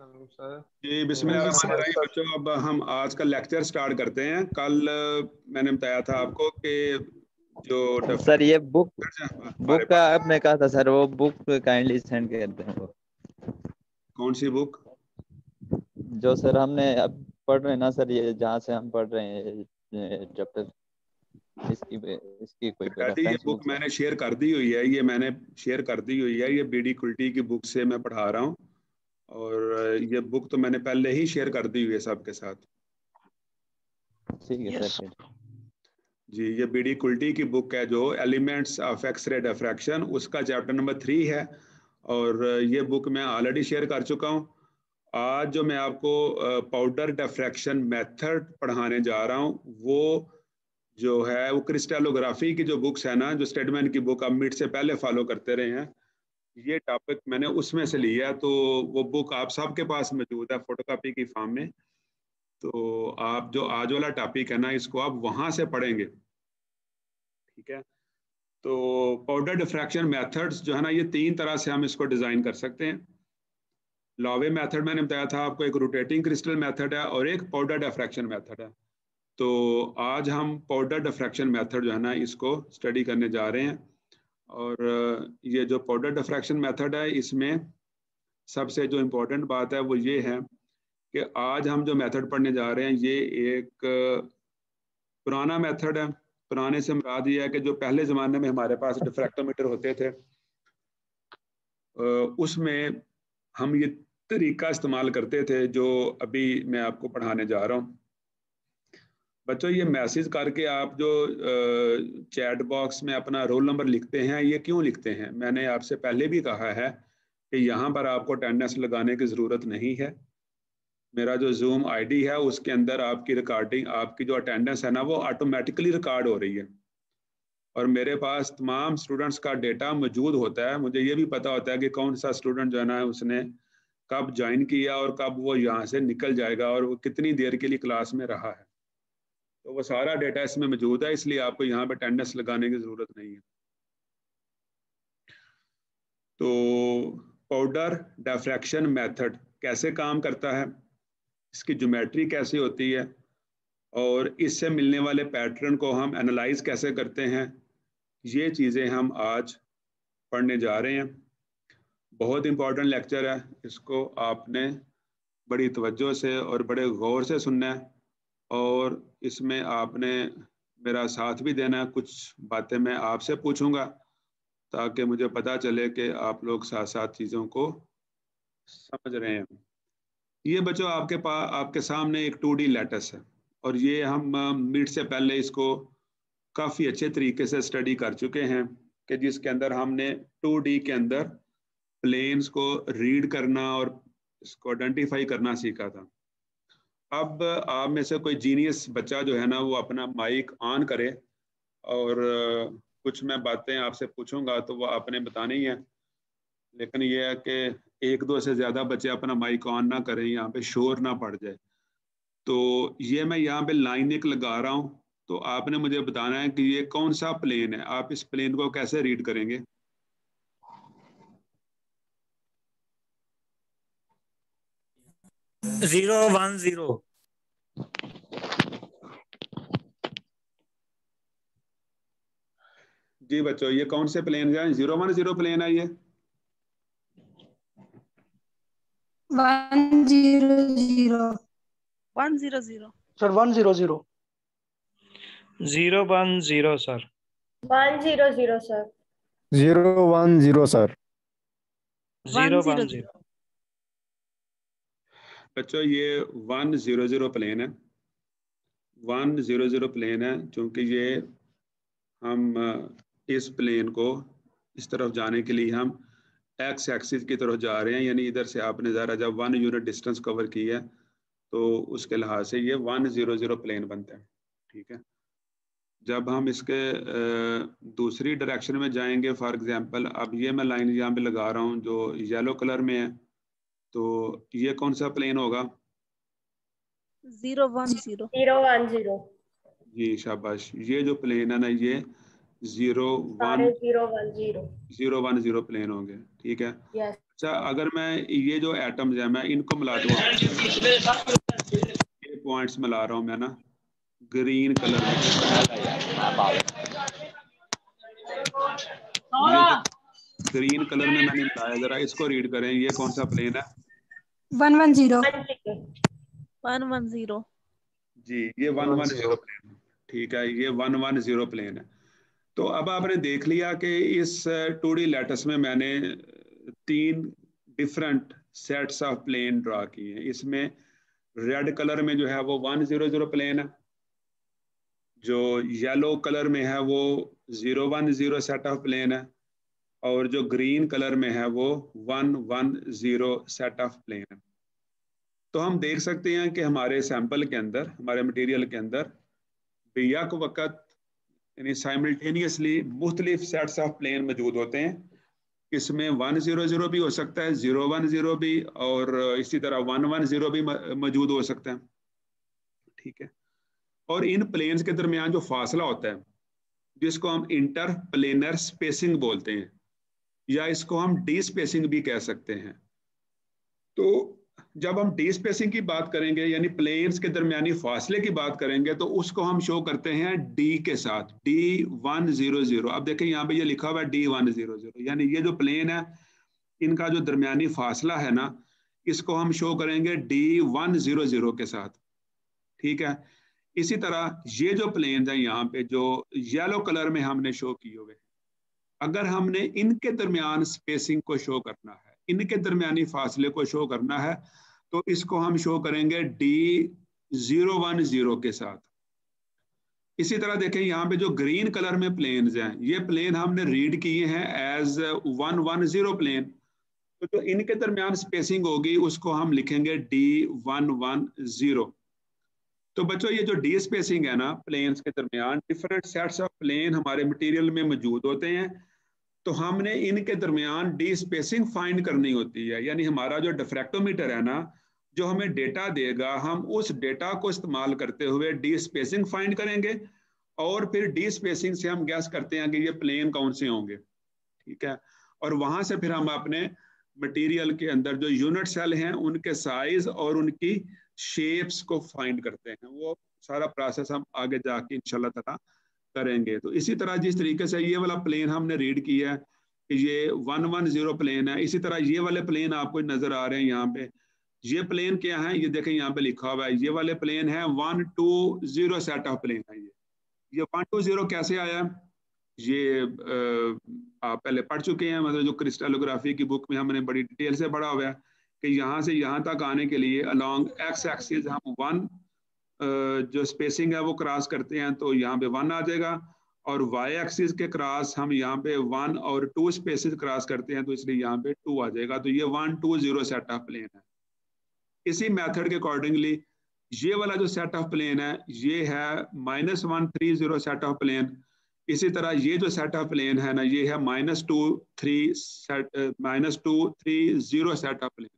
Sir जी बिस्मिल्लाहिर्रहमानिर्रहीम। बच्चों अब हम आज का लेक्चर स्टार्ट करते हैं। कल मैंने बताया था आपको कि जो सर ये बुक हमारे का पास आपने कहा था सर, वो बुक काइंडली सेंड कर दें। वो कौन सी बुक? जो सर हमने अब पढ़ रहे हैं ना सर, ये जहाँ से हम पढ़ रहे हैं चैप्टर, इसकी कोई जी ये रेफरेंस बुक बुक मैंने शेयर कर दी हुई है, ये मैंने शेयर कर दी हुई है। ये बीडी कुल्टी की बुक से मैं पढ़ा रहा हूँ और ये बुक तो मैंने पहले ही शेयर कर दी हुई है सबके साथ। ठीक है सर। जी ये बीडी कुल्टी की बुक है जो एलिमेंट्स ऑफ एक्सरे डिफ्रैक्शन, उसका चैप्टर नंबर 3 है और ये बुक मैं ऑलरेडी शेयर कर चुका हूँ। आज जो मैं आपको पाउडर डिफ्रैक्शन मेथड पढ़ाने जा रहा हूँ वो जो है वो क्रिस्टलोग्राफी की जो बुक्स है ना, जो स्टेडमैन की बुक आप मिड से पहले फॉलो करते रहे हैं, ये टॉपिक मैंने उसमें से लिया है। तो वो बुक आप सबके पास मौजूद है फोटोकॉपी की फॉर्म में। तो आप जो आज वाला टॉपिक है ना, इसको आप वहां से पढ़ेंगे, ठीक है। तो पाउडर डिफ्रैक्शन मेथड्स जो है ना, ये 3 तरह से हम इसको डिजाइन कर सकते हैं। लॉवे मेथड मैंने बताया था आपको, एक रोटेटिंग क्रिस्टल मेथड है और एक पाउडर डिफ्रैक्शन मेथड है। तो आज हम पाउडर डिफ्रैक्शन मेथड जो है ना, इसको स्टडी करने जा रहे हैं। और ये जो पाउडर डिफ्रैक्शन मेथड है, इसमें सबसे जो इम्पोर्टेंट बात है वो ये है कि आज हम जो मेथड पढ़ने जा रहे हैं ये एक पुराना मेथड है। पुराने से मुराद ये है कि जो पहले ज़माने में हमारे पास डिफ्रैक्टोमीटर होते थे, उसमें हम ये तरीका इस्तेमाल करते थे जो अभी मैं आपको पढ़ाने जा रहा हूँ। बच्चों ये मैसेज करके आप जो चैट बॉक्स में अपना रोल नंबर लिखते हैं, ये क्यों लिखते हैं? मैंने आपसे पहले भी कहा है कि यहाँ पर आपको अटेंडेंस लगाने की ज़रूरत नहीं है। मेरा जो जूम आईडी है उसके अंदर आपकी रिकॉर्डिंग, आपकी जो अटेंडेंस है ना, वो ऑटोमेटिकली रिकॉर्ड हो रही है और मेरे पास तमाम स्टूडेंट्स का डेटा मौजूद होता है। मुझे ये भी पता होता है कि कौन सा स्टूडेंट जो है ना, उसने कब ज्वाइन किया और कब वो यहाँ से निकल जाएगा और वो कितनी देर के लिए क्लास में रहा है। तो वो सारा डेटा इसमें मौजूद है, इसलिए आपको यहाँ पे अटेंडेंस लगाने की ज़रूरत नहीं है। तो पाउडर डिफ्रैक्शन मेथड कैसे काम करता है, इसकी ज्योमेट्री कैसी होती है और इससे मिलने वाले पैटर्न को हम एनालाइज कैसे करते हैं, ये चीज़ें हम आज पढ़ने जा रहे हैं। बहुत इंपॉर्टेंट लेक्चर है, इसको आपने बड़ी तवज्जो से और बड़े गौर से सुनना है और इसमें आपने मेरा साथ भी देना है। कुछ बातें मैं आपसे पूछूंगा ताकि मुझे पता चले कि आप लोग साथ साथ चीज़ों को समझ रहे हैं। ये बच्चों आपके पास आपके सामने एक 2D लैटिस है और ये हम मिड से पहले इसको काफ़ी अच्छे तरीके से स्टडी कर चुके हैं कि जिसके अंदर हमने 2D के अंदर प्लेन्स को रीड करना और इसको आइडेंटिफाई करना सीखा था। अब आप में से कोई जीनियस बच्चा जो है ना, वो अपना माइक ऑन करे और कुछ मैं बातें आपसे पूछूंगा तो वो आपने बतानी है, लेकिन ये है कि 1-2 से ज़्यादा बच्चे अपना माइक ऑन ना करें, यहाँ पे शोर ना पड़ जाए। तो ये मैं यहाँ पे लाइन एक लगा रहा हूँ, तो आपने मुझे बताना है कि ये कौन सा प्लेन है। आप इस प्लेन को कैसे रीड करेंगे? जीरो 1 0। जी बच्चों ये कौन से प्लेन है? 0-1-0 प्लेन है ये। 1-0-0 1-0-0 सर 1-0-0 0-1-0 सर 1-0-0 सर 0-1-0 सर 0-1-0। बच्चों ये 1-0-0 प्लेन है। 1-0-0 प्लेन है क्योंकि ये हम इस प्लेन को इस तरफ जाने के लिए हम एक्स एक्सिस की तरफ जा रहे हैं, यानी इधर से आपने ज़रा जब 1 यूनिट डिस्टेंस कवर की है तो उसके लिहाज से ये 1-0-0 प्लेन बनता है, ठीक है। जब हम इसके दूसरी डायरेक्शन में जाएंगे, फॉर एग्जांपल अब ये मैं लाइन यहाँ पे लगा रहा हूँ जो येलो कलर में है, तो ये कौन सा प्लेन होगा? 0-1-0 0-1-0 जी शाबाश। ये जो प्लेन है ना, ये 0-1-0 0-1-0 प्लेन होंगे, ठीक है। यस अच्छा, अगर मैं ये जो एटम्स है मैं इनको मिला दूँ, ये पॉइंट्स मिला रहा हूँ मैं ना ग्रीन कलर में, ये जो ग्रीन कलर में मैंने मिलाया, जरा इसको रीड करें, ये कौन सा प्लेन है? 110 110 जी, ये 110 प्लेन, ठीक है, ये 110 प्लेन है। तो अब आपने देख लिया कि इस 2D लैटिस में मैंने 3 different sets of plane draw किए हैं। इसमें रेड कलर में जो है वो 100 प्लेन है, जो येलो कलर में है वो 010 सेट ऑफ प्लेन है, और जो ग्रीन कलर में है वो 110 सेट ऑफ प्लेन है। तो हम देख सकते हैं कि हमारे सैंपल के अंदर, हमारे मटेरियल के अंदर बेयक वक़्त यानी साइमल्टेनियसली मुख्तलिफ सेट्स ऑफ प्लेन मौजूद होते हैं। इसमें 100 भी हो सकता है, 010 भी, और इसी तरह 110 भी मौजूद हो सकता है, ठीक है। और इन प्लेन्स के दरमियान जो फासला होता है, जिसको हम इंटर प्लेनर स्पेसिंग बोलते हैं, या इसको हम डी स्पेसिंग भी कह सकते हैं। तो जब हम डी स्पेसिंग की बात करेंगे, यानी प्लेन्स के दरमियानी फासले की बात करेंगे, तो उसको हम शो करते हैं डी के साथ, D100। अब देखें यहाँ पे ये लिखा हुआ है D100, यानी ये जो प्लेन है इनका जो दरमियानी फासला है ना, इसको हम शो करेंगे D100 के साथ, ठीक है। इसी तरह ये जो प्लेन है यहाँ पे जो येलो कलर में हमने शो किए हुए, अगर हमने इनके दरमियान स्पेसिंग को शो करना है, इनके दरमियानी फासले को शो करना है, तो इसको हम शो करेंगे D010 के साथ। इसी तरह देखें यहाँ पे जो ग्रीन कलर में प्लेन्स हैं, ये प्लेन हमने रीड किए हैं एज 110 प्लेन, तो जो इनके दरमियान स्पेसिंग होगी उसको हम लिखेंगे D110। तो बच्चों ये जो डी स्पेसिंग है ना प्लेन्स के दरमियान, डिफरेंट सेट्स ऑफ प्लेन हमारे मटेरियल में मौजूद होते हैं, तो हमने इनके दरमियान डी स्पेसिंग फाइंड करनी होती है। यानी हमारा जो डिफ्रैक्टोमीटर है ना, जो हमें डेटा देगा, हम उस डेटा को इस्तेमाल करते हुए डी स्पेसिंग फाइंड करेंगे, और फिर डी स्पेसिंग से हम गैस करते हैं कि ये प्लेन कौन से होंगे, ठीक है। और वहां से फिर हम अपने मटेरियल के अंदर जो यूनिट सेल हैं उनके साइज और उनकी शेप्स को फाइंड करते हैं। वो सारा प्रोसेस हम आगे जाके इंशाल्लाह ताला करेंगे। तो इसी तरह जिस तरीके से ये वाला प्लेन हमने रीड किया है कि ये 110 प्लेन है, इसी तरह ये वाले प्लेन आपको नजर आ रहे हैं यहाँ पे। ये प्लेन क्या है, ये देखें यहाँ पे लिखा हुआ है, ये वाले प्लेन है 120 सेट ऑफ प्लेन है। ये 120 कैसे आया, ये आप पहले पढ़ चुके हैं, मतलब जो क्रिस्टलोग्राफी की बुक में हमने बड़ी डिटेल से पढ़ा हुआ है कि यहाँ से यहाँ तक आने के लिए अलोंग एक्स एक्सिस हम 1 जो स्पेसिंग है वो क्रॉस करते हैं, तो यहाँ पे 1 आ जाएगा, और वाई एक्सिस के क्रॉस हम यहाँ पे 1 और 2 स्पेसिस क्रॉस करते हैं, तो इसलिए यहाँ पे 2 आ जाएगा। तो ये 120 सेट ऑफ प्लेन है। इसी मेथड के अकॉर्डिंगली ये वाला जो सेट ऑफ प्लेन है ये है -130 सेट ऑफ प्लेन। इसी तरह ये जो सेट ऑफ प्लेन है ना, ये है -230 सेट ऑफ प्लेन।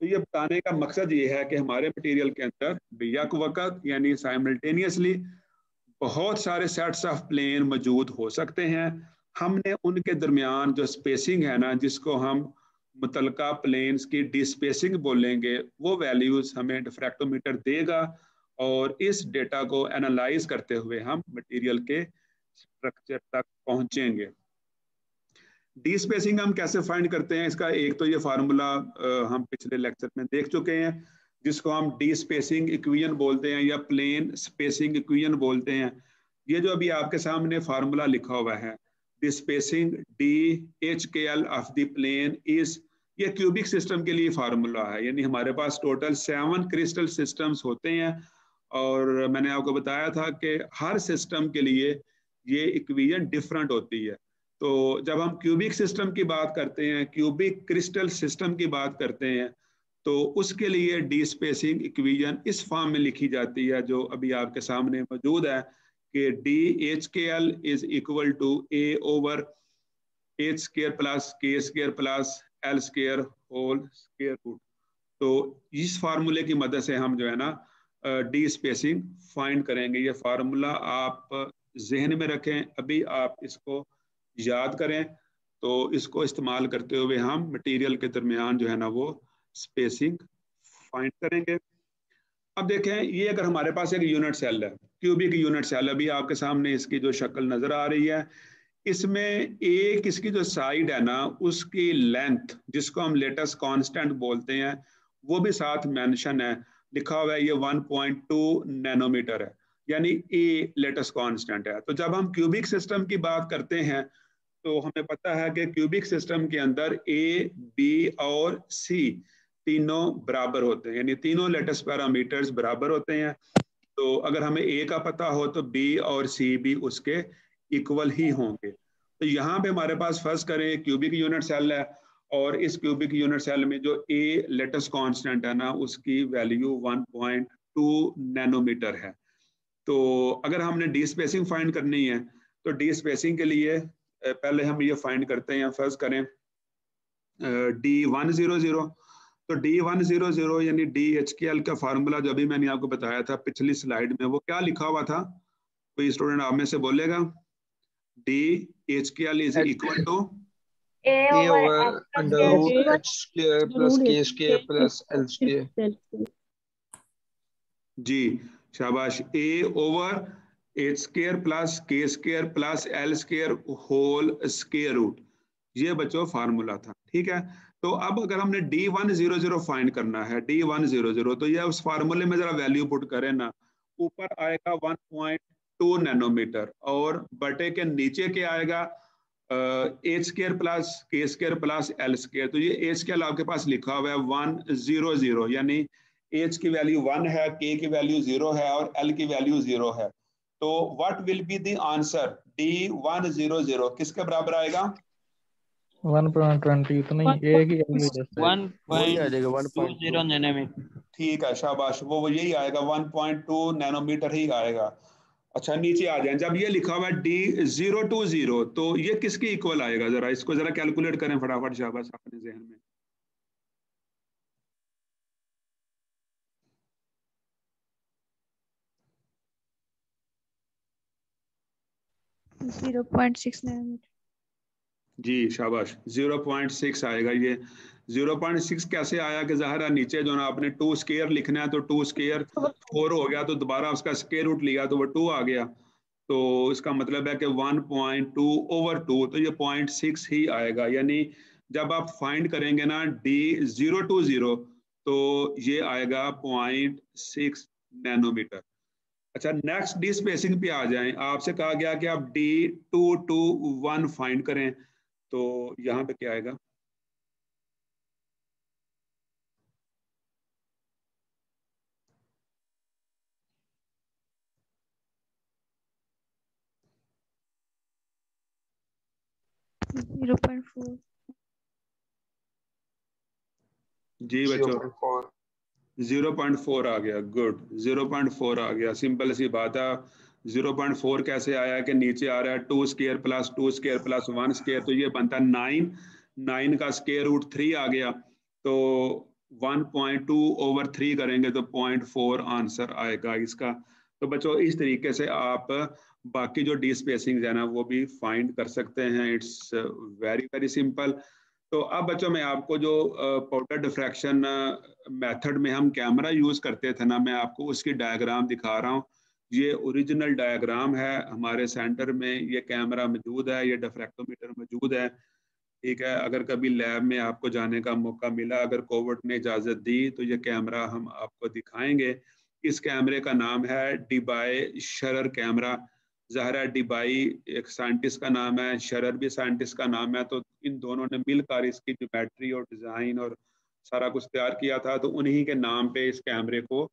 तो ये बताने का मकसद ये है कि हमारे मटेरियल के अंदर बेयक वक़्त यानी साइमल्टेनियसली बहुत सारे सेट्स ऑफ प्लेन मौजूद हो सकते हैं। हमने उनके दरमियान जो स्पेसिंग है ना, जिसको हम मुतलका प्लेन्स की डिस्पेसिंग बोलेंगे, वो वैल्यूज हमें डिफ्रैक्टोमीटर देगा, और इस डेटा को एनालाइज करते हुए हम मटेरियल के स्ट्रक्चर तक पहुंचेंगे। डी स्पेसिंग हम कैसे फाइंड करते हैं, इसका एक तो ये फार्मूला हम पिछले लेक्चर में देख चुके हैं, जिसको हम डी स्पेसिंग इक्वेशन बोलते हैं या प्लेन स्पेसिंग इक्वेशन बोलते हैं। ये जो अभी आपके सामने फार्मूला लिखा हुआ है, the spacing DHKL of the plane is, ये क्यूबिक सिस्टम के लिए फार्मूला है। यानी हमारे पास टोटल 7 क्रिस्टल सिस्टम्स होते हैं, और मैंने आपको बताया था कि हर सिस्टम के लिए ये इक्वेशन डिफरेंट होती है। तो जब हम क्यूबिक सिस्टम की बात करते हैं, क्यूबिक क्रिस्टल सिस्टम की बात करते हैं, तो उसके लिए डी स्पेसिंग इक्वेशन इस फॉर्म में लिखी जाती है जो अभी आपके सामने मौजूद है कि DHKL is equal to A/H² plus K² plus L² whole square root. तो इस फार्मूले की मदद से हम जो है ना डी स्पेसिंग फाइंड करेंगे। ये फार्मूला आप जहन में रखें, अभी आप इसको याद करें। तो इसको इस्तेमाल करते हुए हम मटेरियल के दरमियान जो है ना वो स्पेसिंग फाइंड करेंगे। अब देखें, ये अगर हमारे पास एक यूनिट सेल है, क्यूबिक यूनिट सेल, अभी आपके सामने इसकी जो शक्ल नजर आ रही है, इसमें एक इसकी जो साइड है ना उसकी लेंथ, जिसको हम लेटेस्ट कांस्टेंट बोलते हैं, वो भी साथ मेंशन है, लिखा हुआ है ये 1.2 नैनोमीटर है, यानी ए लेटेस्ट कांस्टेंट है। तो जब हम क्यूबिक सिस्टम की बात करते हैं तो हमें पता है कि क्यूबिक सिस्टम के अंदर ए, बी और सी तीनों बराबर होते हैं, यानी तीनों लेटेस्ट पैरामीटर्स बराबर होते हैं। तो अगर हमें ए का पता हो तो बी और सी भी उसके इक्वल ही होंगे। तो यहाँ पे हमारे पास फर्स्ट करें क्यूबिक यूनिट सेल है, और इस क्यूबिक यूनिट सेल में जो ए लेटेस्ट कांस्टेंट है ना उसकी वैल्यू 1.2 नैनोमीटर है। तो अगर हमने डी स्पेसिंग फाइंड करनी है तो डी स्पेसिंग के लिए पहले हम ये फाइंड करते हैं, फर्स्ट करें D100। तो D100 यानी DHKL का फार्मूला जो अभी मैंने आपको बताया था पिछली स्लाइड में, वो क्या लिखा हुआ था? कोई स्टूडेंट आप में से बोलेगा? DHKL is equal to A A over over H plus under K root square. H square plus K square plus L square. जी शाबाश, A over H square plus K square plus L square whole square root, ये बच्चों formula था। ठीक है, तो अब अगर हमने D100 फाइंड करना है, D100, तो ये उस फार्मूले में जरा वैल्यू पुट करें ना, ऊपर आएगा 1.2 नैनोमीटर और बटे के नीचे क्या आएगा? H square plus K square plus L square. तो ये एच स्क्वायर आपके पास लिखा हुआ है 100, यानी एच की वैल्यू 1 है, के की वैल्यू 0 है और एल की वैल्यू 0 है। तो what will be the answer? D100 किसके बराबर आएगा? 1.20 इतना ही, एक ही वैल्यू जैसे वही आ जाएगा 1.20 नैनोमीटर। ठीक है शाबाश, वो यही आएगा, 1.2 नैनोमीटर ही आएगा। अच्छा नीचे आ जाए, जब ये लिखा हुआ है D020 तो ये किसके इक्वल आएगा? जरा इसको जरा कैलकुलेट करें फटाफट, शाबाश अपने जहन में। जी शाबाश, 0.6 आएगा। ये 0.6 कैसे आया कि ज़ाहिर है नीचे जो ना आपने 2 स्क्वायर लिखना है, तो 2 स्क्वायर 4 हो गया, तो दोबारा उसका स्क्वायर रूट लिया तो वो 2 आ गया। तो इसका मतलब है कि 1.2/2, तो ये 0.6 ही आएगा। यानी जब आप फाइंड करेंगे ना D020 तो ये आएगा 0.6 नैनोमीटर। अच्छा नेक्स्ट डी स्पेसिंग पे आ जाएं, आपसे कहा गया कि आप D221 फाइंड करें, तो यहाँ पे क्या आएगा? जी बच्चों 0.4 आ गया, गुड, 0.4 आ गया। सिंपल सी बात है, 0.4 कैसे आया कि नीचे आ रहा है 2 square plus 2 square plus 1 square, तो ये बनता है 9 का स्क्वायर रूट 3 आ गया, तो 1.2/3 करेंगे तो 0.4 आंसर आएगा इसका। तो बच्चों इस तरीके से आप बाकी जो डी स्पेसिंग है ना वो भी फाइंड कर सकते हैं। It's very very simple. तो अब बच्चों मैं आपको जो पाउडर डिफ्रैक्शन मेथड में हम कैमरा यूज़ करते थे ना, मैं आपको उसकी डायग्राम दिखा रहा हूँ। ये ओरिजिनल डायग्राम है, हमारे सेंटर में ये कैमरा मौजूद है, ये डिफ्रैक्टोमीटर मौजूद है। ठीक है, अगर कभी लैब में आपको जाने का मौका मिला, अगर कोविड ने इजाज़त दी, तो ये कैमरा हम आपको दिखाएंगे। इस कैमरे का नाम है डिबाई शरर कैमरा। ज़ाहिर डिबाई एक साइंटिस्ट का नाम है, शरर भी साइंटिस्ट का नाम है, तो इन दोनों ने मिलकर इसकी ज्योमेट्री और डिज़ाइन और सारा कुछ तैयार किया था। तो उन्हीं के नाम पे इस कैमरे को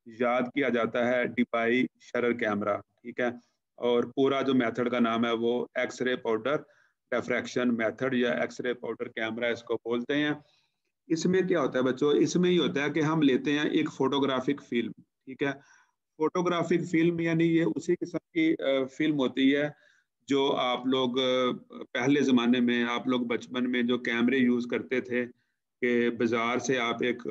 याद किया जाता है, डिबाई शरर कैमरा। ठीक है, और पूरा जो मेथड का नाम है वो एक्सरे पाउडर डिफ्रैक्शन मेथड या एक्सरे पाउडर कैमरा इसको बोलते हैं। इसमें क्या होता है बच्चों? इसमें ये होता है कि हम लेते हैं एक फोटोग्राफिक फिल्म। ठीक है, फोटोग्राफिक फिल्म यानी ये उसी किस्म की फिल्म होती है जो आप लोग पहले ज़माने में, आप लोग बचपन में जो कैमरे यूज़ करते थे कि बाज़ार से आप एक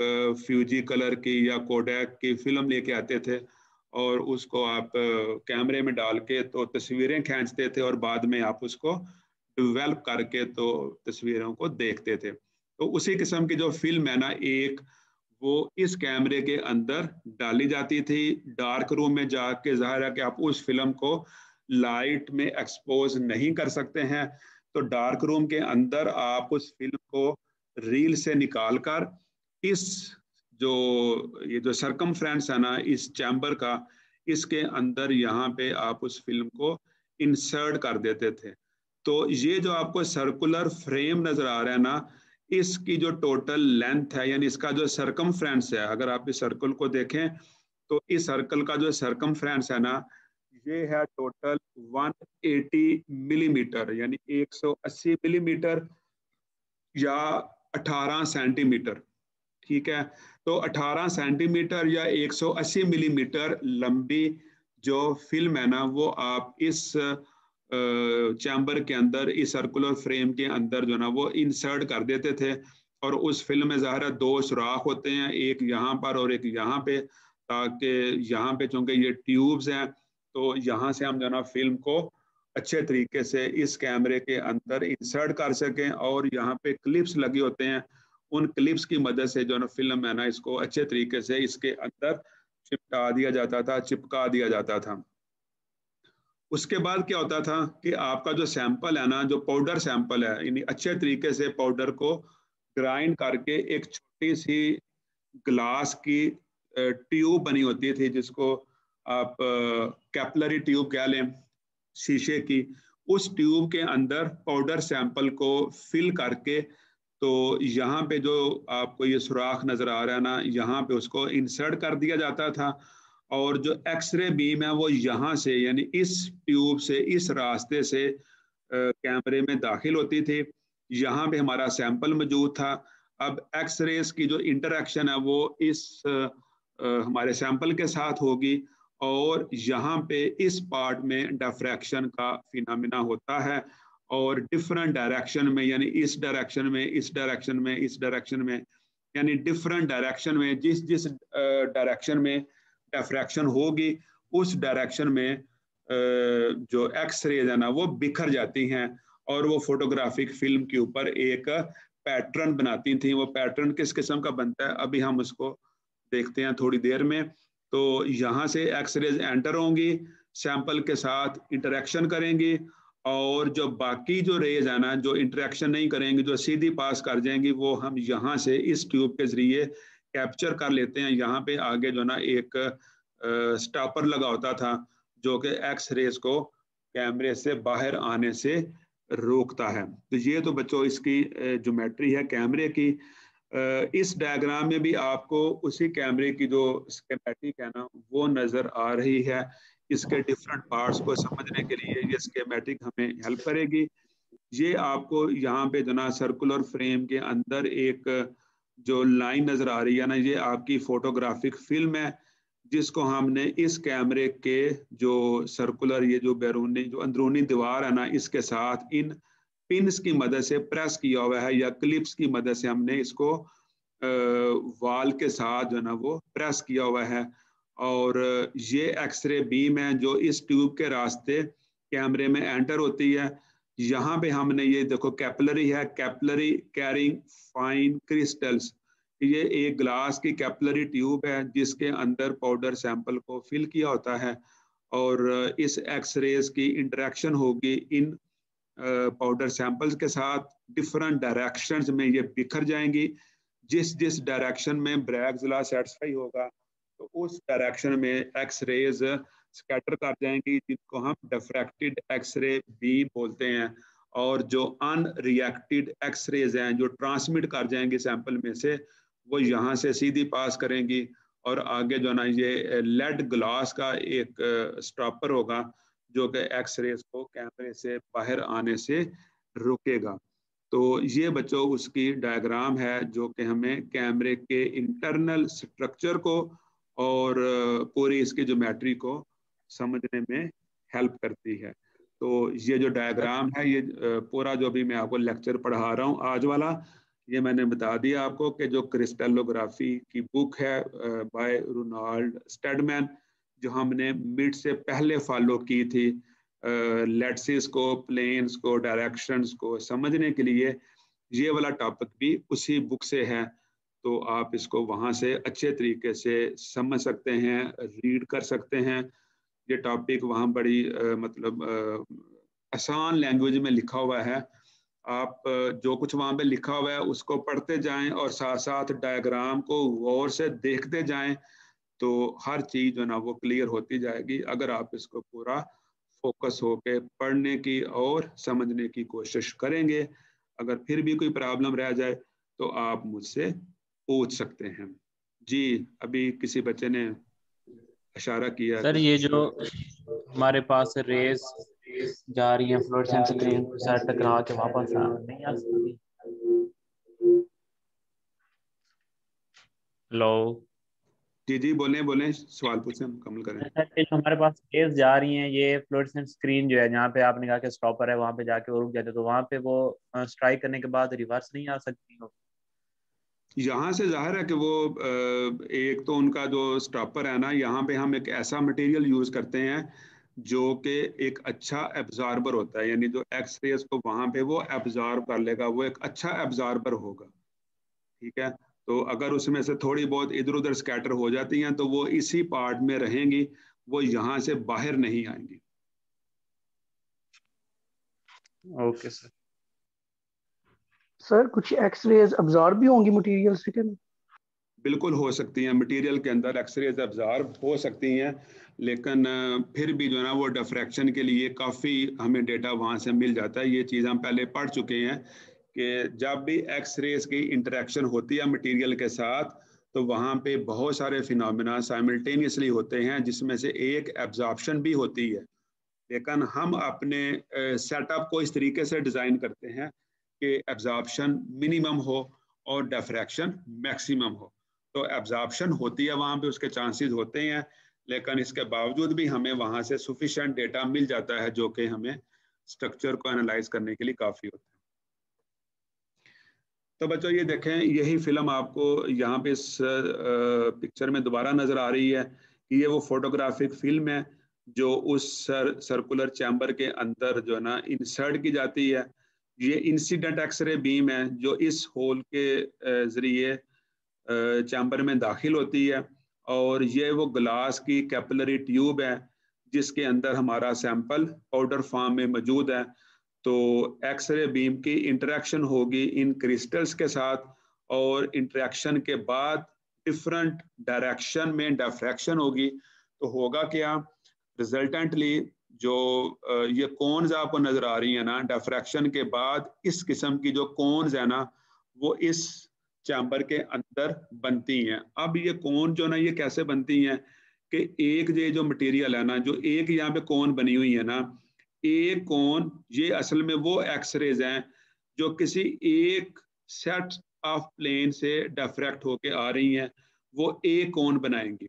फ्यूजी कलर की या कोडैक की फिल्म लेके आते थे और उसको आप कैमरे में डाल के तो तस्वीरें खींचते थे और बाद में आप उसको डेवलप करके तो तस्वीरों को देखते थे। तो उसी किस्म की जो फिल्म है ना एक, वो इस कैमरे के अंदर डाली जाती थी डार्क रूम में जाके। जाहिर है कि आप उस फिल्म को लाइट में एक्सपोज नहीं कर सकते हैं, तो डार्क रूम के अंदर आप उस फिल्म को रील से निकाल कर इस ये जो सरकमफ्रेंस है ना इस चैम्बर का, इसके अंदर यहाँ पे आप उस फिल्म को इंसर्ट कर देते थे। तो ये जो आपको सर्कुलर फ्रेम नजर आ रहा है ना, इसकी जो टोटल लेंथ है, यानी इसका जो सरकमफ्रेंस है, अगर आप इस सर्कल को देखें तो इस सर्कल का जो सरकमफ्रेंस है ना, ये है टोटल 180 मिलीमीटर, यानी 180 मिलीमीटर या 18 सेंटीमीटर। ठीक है, तो 18 सेंटीमीटर या 180 मिलीमीटर लंबी जो फिल्म है ना, वो आप इस चैम्बर के अंदर, इस सर्कुलर फ्रेम के अंदर जो ना वो इंसर्ट कर देते थे। और उस फिल्म में ज़ाहिर है 2 सुराख होते हैं, एक यहाँ पर और एक यहाँ पे, ताकि यहाँ पे चूंकि ये ट्यूब्स हैं तो यहाँ से हम जो ना फिल्म को अच्छे तरीके से इस कैमरे के अंदर इंसर्ट कर सकें। और यहाँ पे क्लिप्स लगे होते हैं, उन क्लिप्स की मदद से जो ना फिल्म है ना इसको अच्छे तरीके से इसके अंदर चिपका दिया जाता था, चिपका दिया जाता था। उसके बाद क्या होता था कि आपका जो सैंपल है ना, जो पाउडर सैंपल है, यानी अच्छे तरीके से पाउडर को ग्राइंड करके एक छोटी सी ग्लास की ट्यूब बनी होती थी, जिसको आप कैपिलरी ट्यूब कह लें, शीशे की, उस ट्यूब के अंदर पाउडर सैंपल को फिल करके, तो यहाँ पे जो आपको ये सुराख नजर आ रहा है ना, यहाँ पे उसको इंसर्ट कर दिया जाता था। और जो एक्सरे बीम है वो यहाँ से, यानी इस ट्यूब से, इस रास्ते से कैमरे में दाखिल होती थी। यहाँ पे हमारा सैंपल मौजूद था। अब एक्सरेज की जो इंटरेक्शन है वो इस हमारे सैंपल के साथ होगी, और यहाँ पे इस पार्ट में डिफ्रैक्शन का फिनोमेना होता है। और डिफरेंट डायरेक्शन में, यानी इस डायरेक्शन में, इस डायरेक्शन में, इस डायरेक्शन में, यानी डिफरेंट डायरेक्शन में, जिस जिस डायरेक्शन में डिफ्रैक्शन होगी उस डायरेक्शन में जो एक्स रेज है ना वो बिखर जाती हैं, और वो फोटोग्राफिक फिल्म के ऊपर एक पैटर्न बनाती थी। वो पैटर्न किस किस्म का बनता है अभी हम उसको देखते हैं थोड़ी देर में। तो यहाँ से एक्स रेज एंटर होंगी, सैंपल के साथ इंटरेक्शन करेंगी, और जो बाकी जो रेज है ना जो इंटरेक्शन नहीं करेंगी, जो सीधी पास कर जाएंगी, वो हम यहाँ से इस ट्यूब के जरिए कैप्चर कर लेते हैं। यहाँ पे आगे जो ना एक स्टॉपर लगा होता था जो कि एक्स रेज को कैमरे से बाहर आने से रोकता है। तो ये तो बच्चों इसकी ज्योमेट्री है कैमरे की। इस डायग्राम में भी आपको उसी कैमरे की जो स्कीमेटिक है ना वो नजर आ रही है। इसके डिफरेंट पार्ट्स को समझने के लिए ये स्कीमेटिक हमें हेल्प करेगी। ये आपको यहाँ पे जो ना सर्कुलर फ्रेम के अंदर एक जो लाइन नजर आ रही है ना, ये आपकी फोटोग्राफिक फिल्म है, जिसको हमने इस कैमरे के जो सर्कुलर, ये जो बैरूनी जो अंदरूनी दीवार है ना, इसके साथ इन पिन्स की मदद से प्रेस किया हुआ है, या क्लिप्स की मदद से हमने इसको वाल के साथ जो ना वो प्रेस किया हुआ है। और ये एक्सरे बीम है जो इस ट्यूब के रास्ते कैमरे में एंटर होती है। यहाँ पे हमने ये देखो कैपिलरी है, कैपिलरी कैरिंग फाइन क्रिस्टल्स। ये एक ग्लास की कैपिलरी ट्यूब है जिसके अंदर पाउडर सैंपल को फिल किया होता है, और इस एक्सरेज की इंटरेक्शन होगी इन पाउडर सैंपल्स के साथ। डिफरेंट डायरेक्शंस में ये बिखर जाएंगी। जिस जिस डायरेक्शन में ब्रैग्स लॉ सेटिस्फाई होगा तो उस डायरेक्शन में एक्स रेज स्कैटर कर जाएंगी, जिनको हम डिफ्रैक्टेड एक्सरे बीम बोलते हैं। और जो अनरिएक्टेड एक्स रेज हैं जो ट्रांसमिट कर जाएंगी सैंपल में से, वो यहाँ से सीधी पास करेंगी, और आगे जो ना ये लेड ग्लास का एक स्टॉपर होगा जो कि एक्स रेज को कैमरे से बाहर आने से रोकेगा। तो ये बच्चों उसकी डायग्राम है जो कि हमें कैमरे के इंटरनल स्ट्रक्चर को और पूरी इसकी ज्योमेट्री को समझने में हेल्प करती है। तो ये जो डायग्राम है, ये पूरा जो भी मैं आपको लेक्चर पढ़ा रहा हूँ आज वाला, ये मैंने बता दिया आपको कि जो क्रिस्टलोग्राफी की बुक है बाय रोनाल्ड स्टेडमैन, जो हमने मिड से पहले फॉलो की थी लेट्सिस को, प्लेन्स को, डायरेक्शंस को समझने के लिए ये वाला टॉपिक भी उसी बुक से है, तो आप इसको वहाँ से अच्छे तरीके से समझ सकते हैं, रीड कर सकते हैं। ये टॉपिक वहाँ बड़ी आसान लैंग्वेज में लिखा हुआ है। आप जो कुछ वहाँ पे लिखा हुआ है उसको पढ़ते जाएं और साथ साथ डायग्राम को गौर से देखते जाएं, तो हर चीज़ जो ना वो क्लियर होती जाएगी अगर आप इसको पूरा फोकस होके पढ़ने की और समझने की कोशिश करेंगे। अगर फिर भी कोई प्रॉब्लम रह जाए तो आप मुझसे पूछ सकते हैं। जी, अभी किसी बच्चे ने इशारा किया। सर ये जो हमारे पास रेस जा रही है फ्लोरेसेंट स्क्रीन को सेट करा के वापस नहीं आ सकती। हेलो जी जी, बोलें सवाल पूछें, हम कमल करें। सर जो हमारे पास रेस जा रही हैं, ये फ्लोरेसेंट स्क्रीन जो है जहाँ पे आपने कहा कि स्टॉपर है वहाँ पे जाके वो रुक जाते, तो वहाँ पे वो स्ट्राइक करने के बाद रिवर्स नहीं आ सकती हो? यहाँ से जाहिर है कि वो एक तो उनका जो स्टॉपर है ना, यहाँ पे हम एक ऐसा मटेरियल यूज़ करते हैं जो कि एक अच्छा एब्जॉर्बर होता है, यानी जो एक्स रेज को वहाँ पे वो एब्जॉर्ब कर लेगा, वो एक अच्छा एब्जॉर्बर होगा। ठीक है, तो अगर उसमें से थोड़ी बहुत इधर उधर स्कैटर हो जाती हैं तो वो इसी पार्ट में रहेंगी, वो यहाँ से बाहर नहीं आएंगी। Okay sir. सर कुछ एक्सरेज अब्जॉर्ब भी होंगी मटेरियल से क्या? बिल्कुल हो सकती हैं, मटेरियल के अंदर एक्सरेज अब्जॉर्ब हो सकती हैं, लेकिन फिर भी जो है ना वो डिफ्रैक्शन के लिए काफ़ी हमें डेटा वहाँ से मिल जाता है। ये चीज़ हम पहले पढ़ चुके हैं कि जब भी एक्सरेज की इंटरेक्शन होती है मटेरियल के साथ तो वहाँ पे बहुत सारे फिनोमेना साइमल्टेनियसली होते हैं, जिसमें से एक एब्जॉर्प्शन भी होती है। लेकिन हम अपने सेटअप को इस तरीके से डिज़ाइन करते हैं कि एब्जॉर्प्शन मिनिमम हो और डिफ्रैक्शन मैक्सिमम हो। तो एब्जॉर्प्शन होती है वहाँ पे, उसके चांसेस होते हैं, लेकिन इसके बावजूद भी हमें वहाँ से सफिशिएंट डेटा मिल जाता है जो कि हमें स्ट्रक्चर को एनालाइज करने के लिए काफ़ी होता है। तो बच्चों ये देखें, यही फिल्म आपको यहाँ पे इस पिक्चर में दोबारा नज़र आ रही है कि ये वो फोटोग्राफिक फिल्म है जो उस सर्कुलर चैम्बर के अंदर जो है ना इंसर्ट की जाती है। ये इंसिडेंट एक्सरे बीम है जो इस होल के ज़रिए चैम्बर में दाखिल होती है, और ये वो ग्लास की कैपिलरी ट्यूब है जिसके अंदर हमारा सैंपल पाउडर फॉर्म में मौजूद है। तो एक्सरे बीम की इंटरेक्शन होगी इन क्रिस्टल्स के साथ, और इंटरेक्शन के बाद डिफरेंट डायरेक्शन में डिफ्रैक्शन होगी। तो होगा क्या, रिजल्टेंटली जो ये कोन्स आपको नजर आ रही है ना, डिफ्रैक्शन के बाद इस किस्म की जो कोन्स है ना वो इस चैम्बर के अंदर बनती हैं। अब ये कोन जो ना ये कैसे बनती हैं कि एक ये जो मटेरियल है ना, जो एक यहाँ पे कोन बनी हुई है ना, एक कोन ये असल में वो एक्सरेज हैं जो किसी एक सेट ऑफ प्लेन से डिफ्रैक्ट होके आ रही हैं, वो एक कोन बनाएंगी।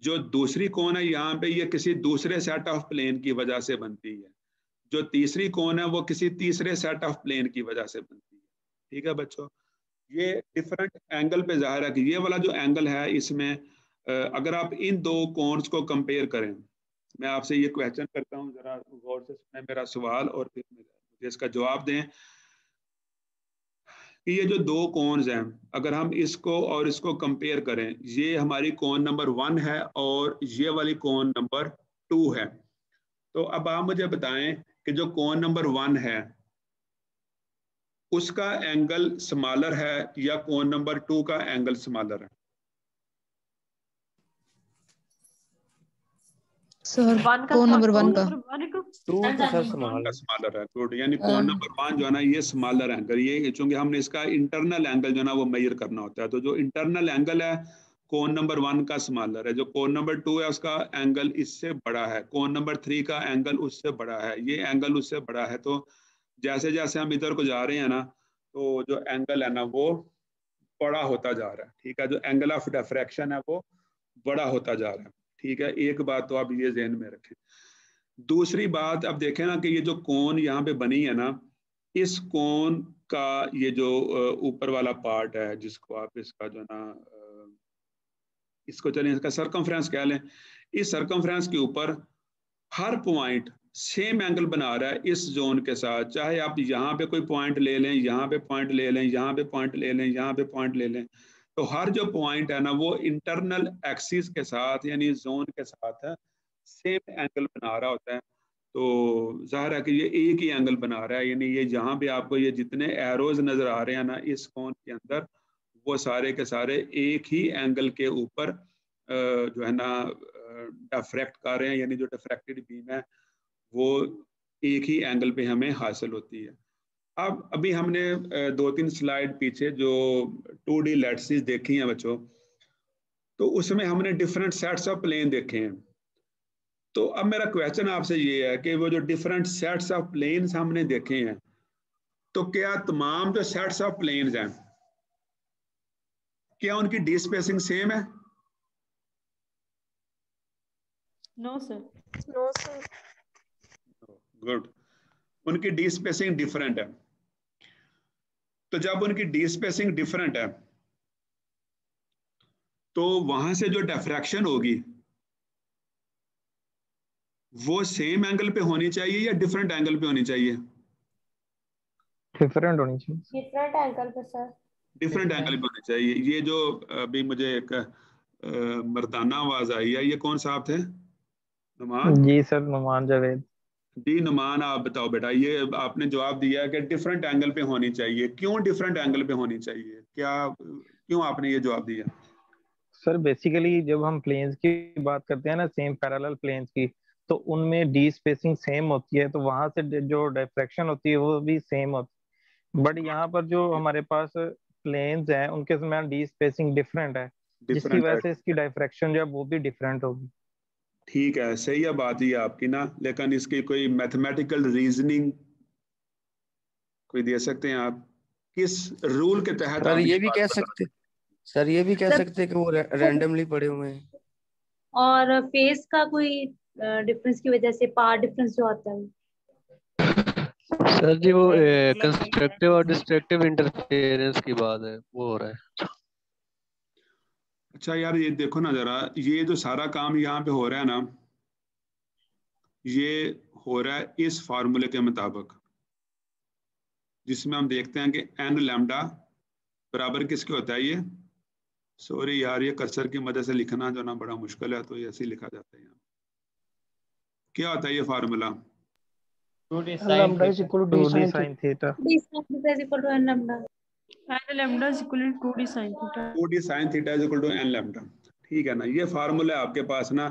जो दूसरी कोन है यहाँ पे ये किसी दूसरे सेट ऑफ प्लेन की वजह से बनती है, जो तीसरी कोन है वो किसी तीसरे सेट ऑफ प्लेन की वजह से बनती है। ठीक है बच्चों, ये डिफरेंट एंगल पे जाहिर है कि ये वाला जो एंगल है इसमें अगर आप इन दो कोन्स को कंपेयर करें, मैं आपसे ये क्वेश्चन करता हूँ, जरा गौर से सुने मेरा सवाल और फिर मुझे इसका जवाब दें कि ये जो दो कोन्स हैं अगर हम इसको और इसको कंपेयर करें, ये हमारी कोन नंबर 1 है और ये वाली कोन नंबर 2 है। तो अब आप मुझे बताएं कि जो कोन नंबर 1 है उसका एंगल स्मॉलर है या कोन नंबर 2 का एंगल स्मॉलर है? सर कोन नंबर 1 का 2 तो सर स्मॉलर है। गुड, यानी कोन नंबर 1 जो है ना ये स्मॉलर एंगल, ये चूंकि हमने इसका इंटरनल एंगल जो है ना वो मेजर करना होता है, तो जो इंटरनल एंगल है कोन नंबर 1 का स्मॉलर है। जो कोन नंबर 2 है उसका एंगल इससे बड़ा है, कोन नंबर 3 का एंगल उससे बड़ा है, ये एंगल उससे बड़ा है। तो जैसे जैसे हम इधर को जा रहे हैं ना तो जो एंगल है ना वो बड़ा होता जा रहा है। ठीक है, जो एंगल ऑफ डिफ्रैक्शन है वो बड़ा होता जा रहा है। ठीक है, एक बात तो आप ये ध्यान में रखें। दूसरी बात अब देखें ना कि ये जो कोन यहाँ पे बनी है ना, इस कोन का ये जो ऊपर वाला पार्ट है जिसको आप इसका जो ना इसको चलें इसका सरकमफ्रेंस कह लें, इस सरकमफ्रेंस के ऊपर हर पॉइंट सेम एंगल बना रहा है इस जोन के साथ, चाहे आप यहाँ पे कोई पॉइंट ले लें, यहाँ पे पॉइंट ले लें, यहाँ पे पॉइंट ले लें, यहाँ पे पॉइंट ले लें, तो हर जो पॉइंट है ना वो इंटरनल एक्सिस के साथ यानी जोन के साथ है सेम एंगल बना रहा होता है। तो जाहिर है कि ये एक ही एंगल बना रहा है, यानी ये जहाँ पे आपको ये जितने एरोज नजर आ रहे हैं ना इस कोन के अंदर, वो सारे के सारे एक ही एंगल के ऊपर जो है ना डिफ्रैक्ट कर रहे हैं, यानी जो डिफ्रैक्टेड बीम है वो एक ही एंगल पे हमें हासिल होती है। अब अभी हमने 2-3 स्लाइड पीछे जो 2D लैटिसेस देखी हैं बच्चों, तो उसमें हमने डिफरेंट सेट्स ऑफ प्लेन देखे हैं। तो अब मेरा क्वेश्चन आपसे ये है कि वो जो डिफरेंट सेट्स ऑफ प्लेन्स हमने देखे हैं, तो क्या तमाम जो सेट्स ऑफ प्लेन्स हैं क्या उनकी डी स्पेसिंग सेम है? No sir. No sir. Good. उनकी डी स्पेसिंग डिफरेंट है। तो जब उनकी डी स्पेसिंग डिफरेंट है तो वहां से जो डिफ्रैक्शन होगी वो सेम एंगल पे होनी चाहिए या डिफरेंट एंगल पे होनी चाहिए? डिफरेंट होनी चाहिए। डिफरेंट एंगल पे सर। डिफरेंट एंगल पे होनी चाहिए। ये जो अभी मुझे एक मर्दाना आवाज आई है, ये कौन साहब थे? नुमान जी सर, नुमान जावेद जी। नुमान आप बताओ बेटा, ये आपने जवाब दिया है कि डिफरेंट एंगल पे होनी चाहिए। क्यों डिफरेंट एंगल पे होनी चाहिए? क्यों आपने ये जवाब दिया? सर बेसिकली जब हम प्लेन्स की बात करते हैं ना, सेम पैरेलल प्लेन्स की, तो उनमें डी स्पेसिंग सेम होती है, तो वहां से जो डिफ्रैक्शन होती है वो भी सेम होती है। बट यहाँ पर जो हमारे पास प्लेन्स हैं उनके में डी स्पेसिंग डिफरेंट है, जिसकी वजह से इसकी डिफ्रैक्शन जो है वो भी डिफरेंट होगी। ठीक है, सही है बात ये आपकी ना, लेकिन इसकी कोई मैथमेटिकल रीजनिंग कोई दे सकते हैं आप? किस रूल के तहत? सर ये भी कह सकते कि वो रैंडमली पड़े हुए हैं। और फेस का कोई डिफरेंस की वजह से पावर डिफरेंस जो आता है। सर जी वो कंस्ट्रक्टिव और डिस्ट्रक्टिव इंटरफेरेंस की बात है, वो हो रहा है। अच्छा यार ये देखो ना जरा, ये जो सारा काम यहाँ पे हो रहा है ना, ये हो रहा है इस फार्मूले के मुताबिक, जिसमें हम देखते हैं कि एन लैम्डा बराबर किसके होता है? ये सॉरी यार, ये कर्सर की मदद से लिखना जो ना बड़ा मुश्किल है, तो ये ऐसे ही लिखा जाता है। यहाँ क्या होता है ये formula? 2d sin theta। 2d sin theta is equal to n lambda। ठीक है ना, ये फार्मूला है आपके पास ना,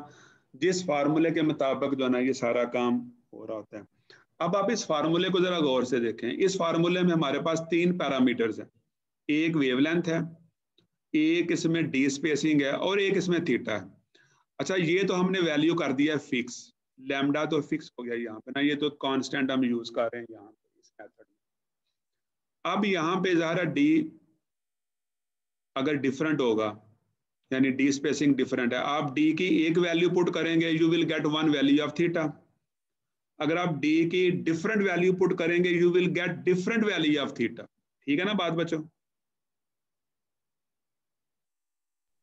जिस फार्मूले के मुताबिक जो ना ये सारा काम हो रहा होता है। अब आप इस फार्मूले को जरा गौर से देखें। इस फार्मूले में हमारे पास 3 पैरामीटर्स हैं, एक वेवलेंथ है, एक इसमें डी स्पेसिंग है और एक इसमें थीटा है। अच्छा ये तो हमने वैल्यू कर दिया फिक्स, लैम्डा तो फिक्स हो गया यहाँ पे ना, ये तो कांस्टेंट हम यूज कर रहे हैं यहाँ पे इस मेथड में। अब यहाँ पे ज़ाहिर डी अगर डिफरेंट होगा, यानी डी स्पेसिंग डिफरेंट है, आप डी की एक वैल्यू पुट करेंगे, you will gate 1 value of theta. अगर आप डी की डिफरेंट वैल्यू पुट करेंगे, you will get different value of theta. ठीक है ना बात बच्चों?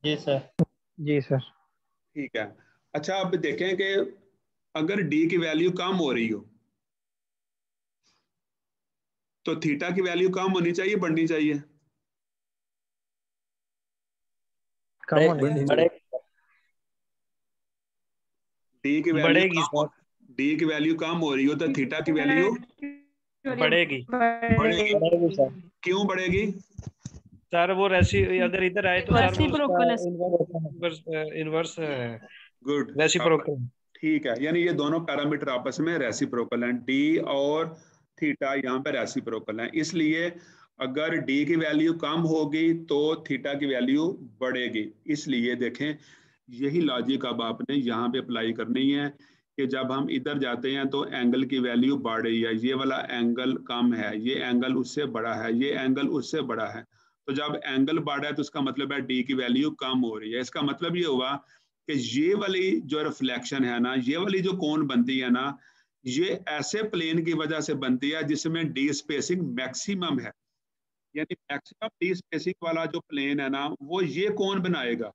जी सर। जी सर। ठीक है। अच्छा आप देखें कि अगर डी की वैल्यू कम हो रही हो तो थीटा की वैल्यू कम होनी चाहिए, बढ़नी चाहिए? कम होनी चाहिए। डी की वैल्यू डी की वैल्यू कम हो रही हो तो थीटा की वैल्यू बढ़ेगी। क्यों बढ़ेगी सर? वो अगर इधर आए तो इनवर्स है। Good, reciprocal. ठीक है, यानी ये दोनों पैरामीटर आपस में रेसिप्रोकल हैं, डी और थीटा यहाँ पे रेसिप्रोकल हैं। इसलिए अगर डी की वैल्यू कम होगी तो थीटा की वैल्यू बढ़ेगी। इसलिए देखें यही लॉजिक अब आपने यहाँ पे अप्लाई करनी है कि जब हम इधर जाते हैं तो एंगल की वैल्यू बढ़ रही है, ये वाला एंगल कम है, ये एंगल उससे बड़ा है, ये एंगल उससे बड़ा है। तो जब एंगल बढ़ा है तो उसका मतलब है डी की वैल्यू कम हो रही है। इसका मतलब ये हुआ कि ये वाली जो रिफ्लेक्शन है ना, ये वाली जो कोण बनती है ना, ये ऐसे प्लेन की वजह से बनती है जिसमें डी स्पेसिंग मैक्सिमम है। यानी मैक्सिमम डी स्पेसिंग वाला जो प्लेन है ना, वो ये कोण बनाएगा,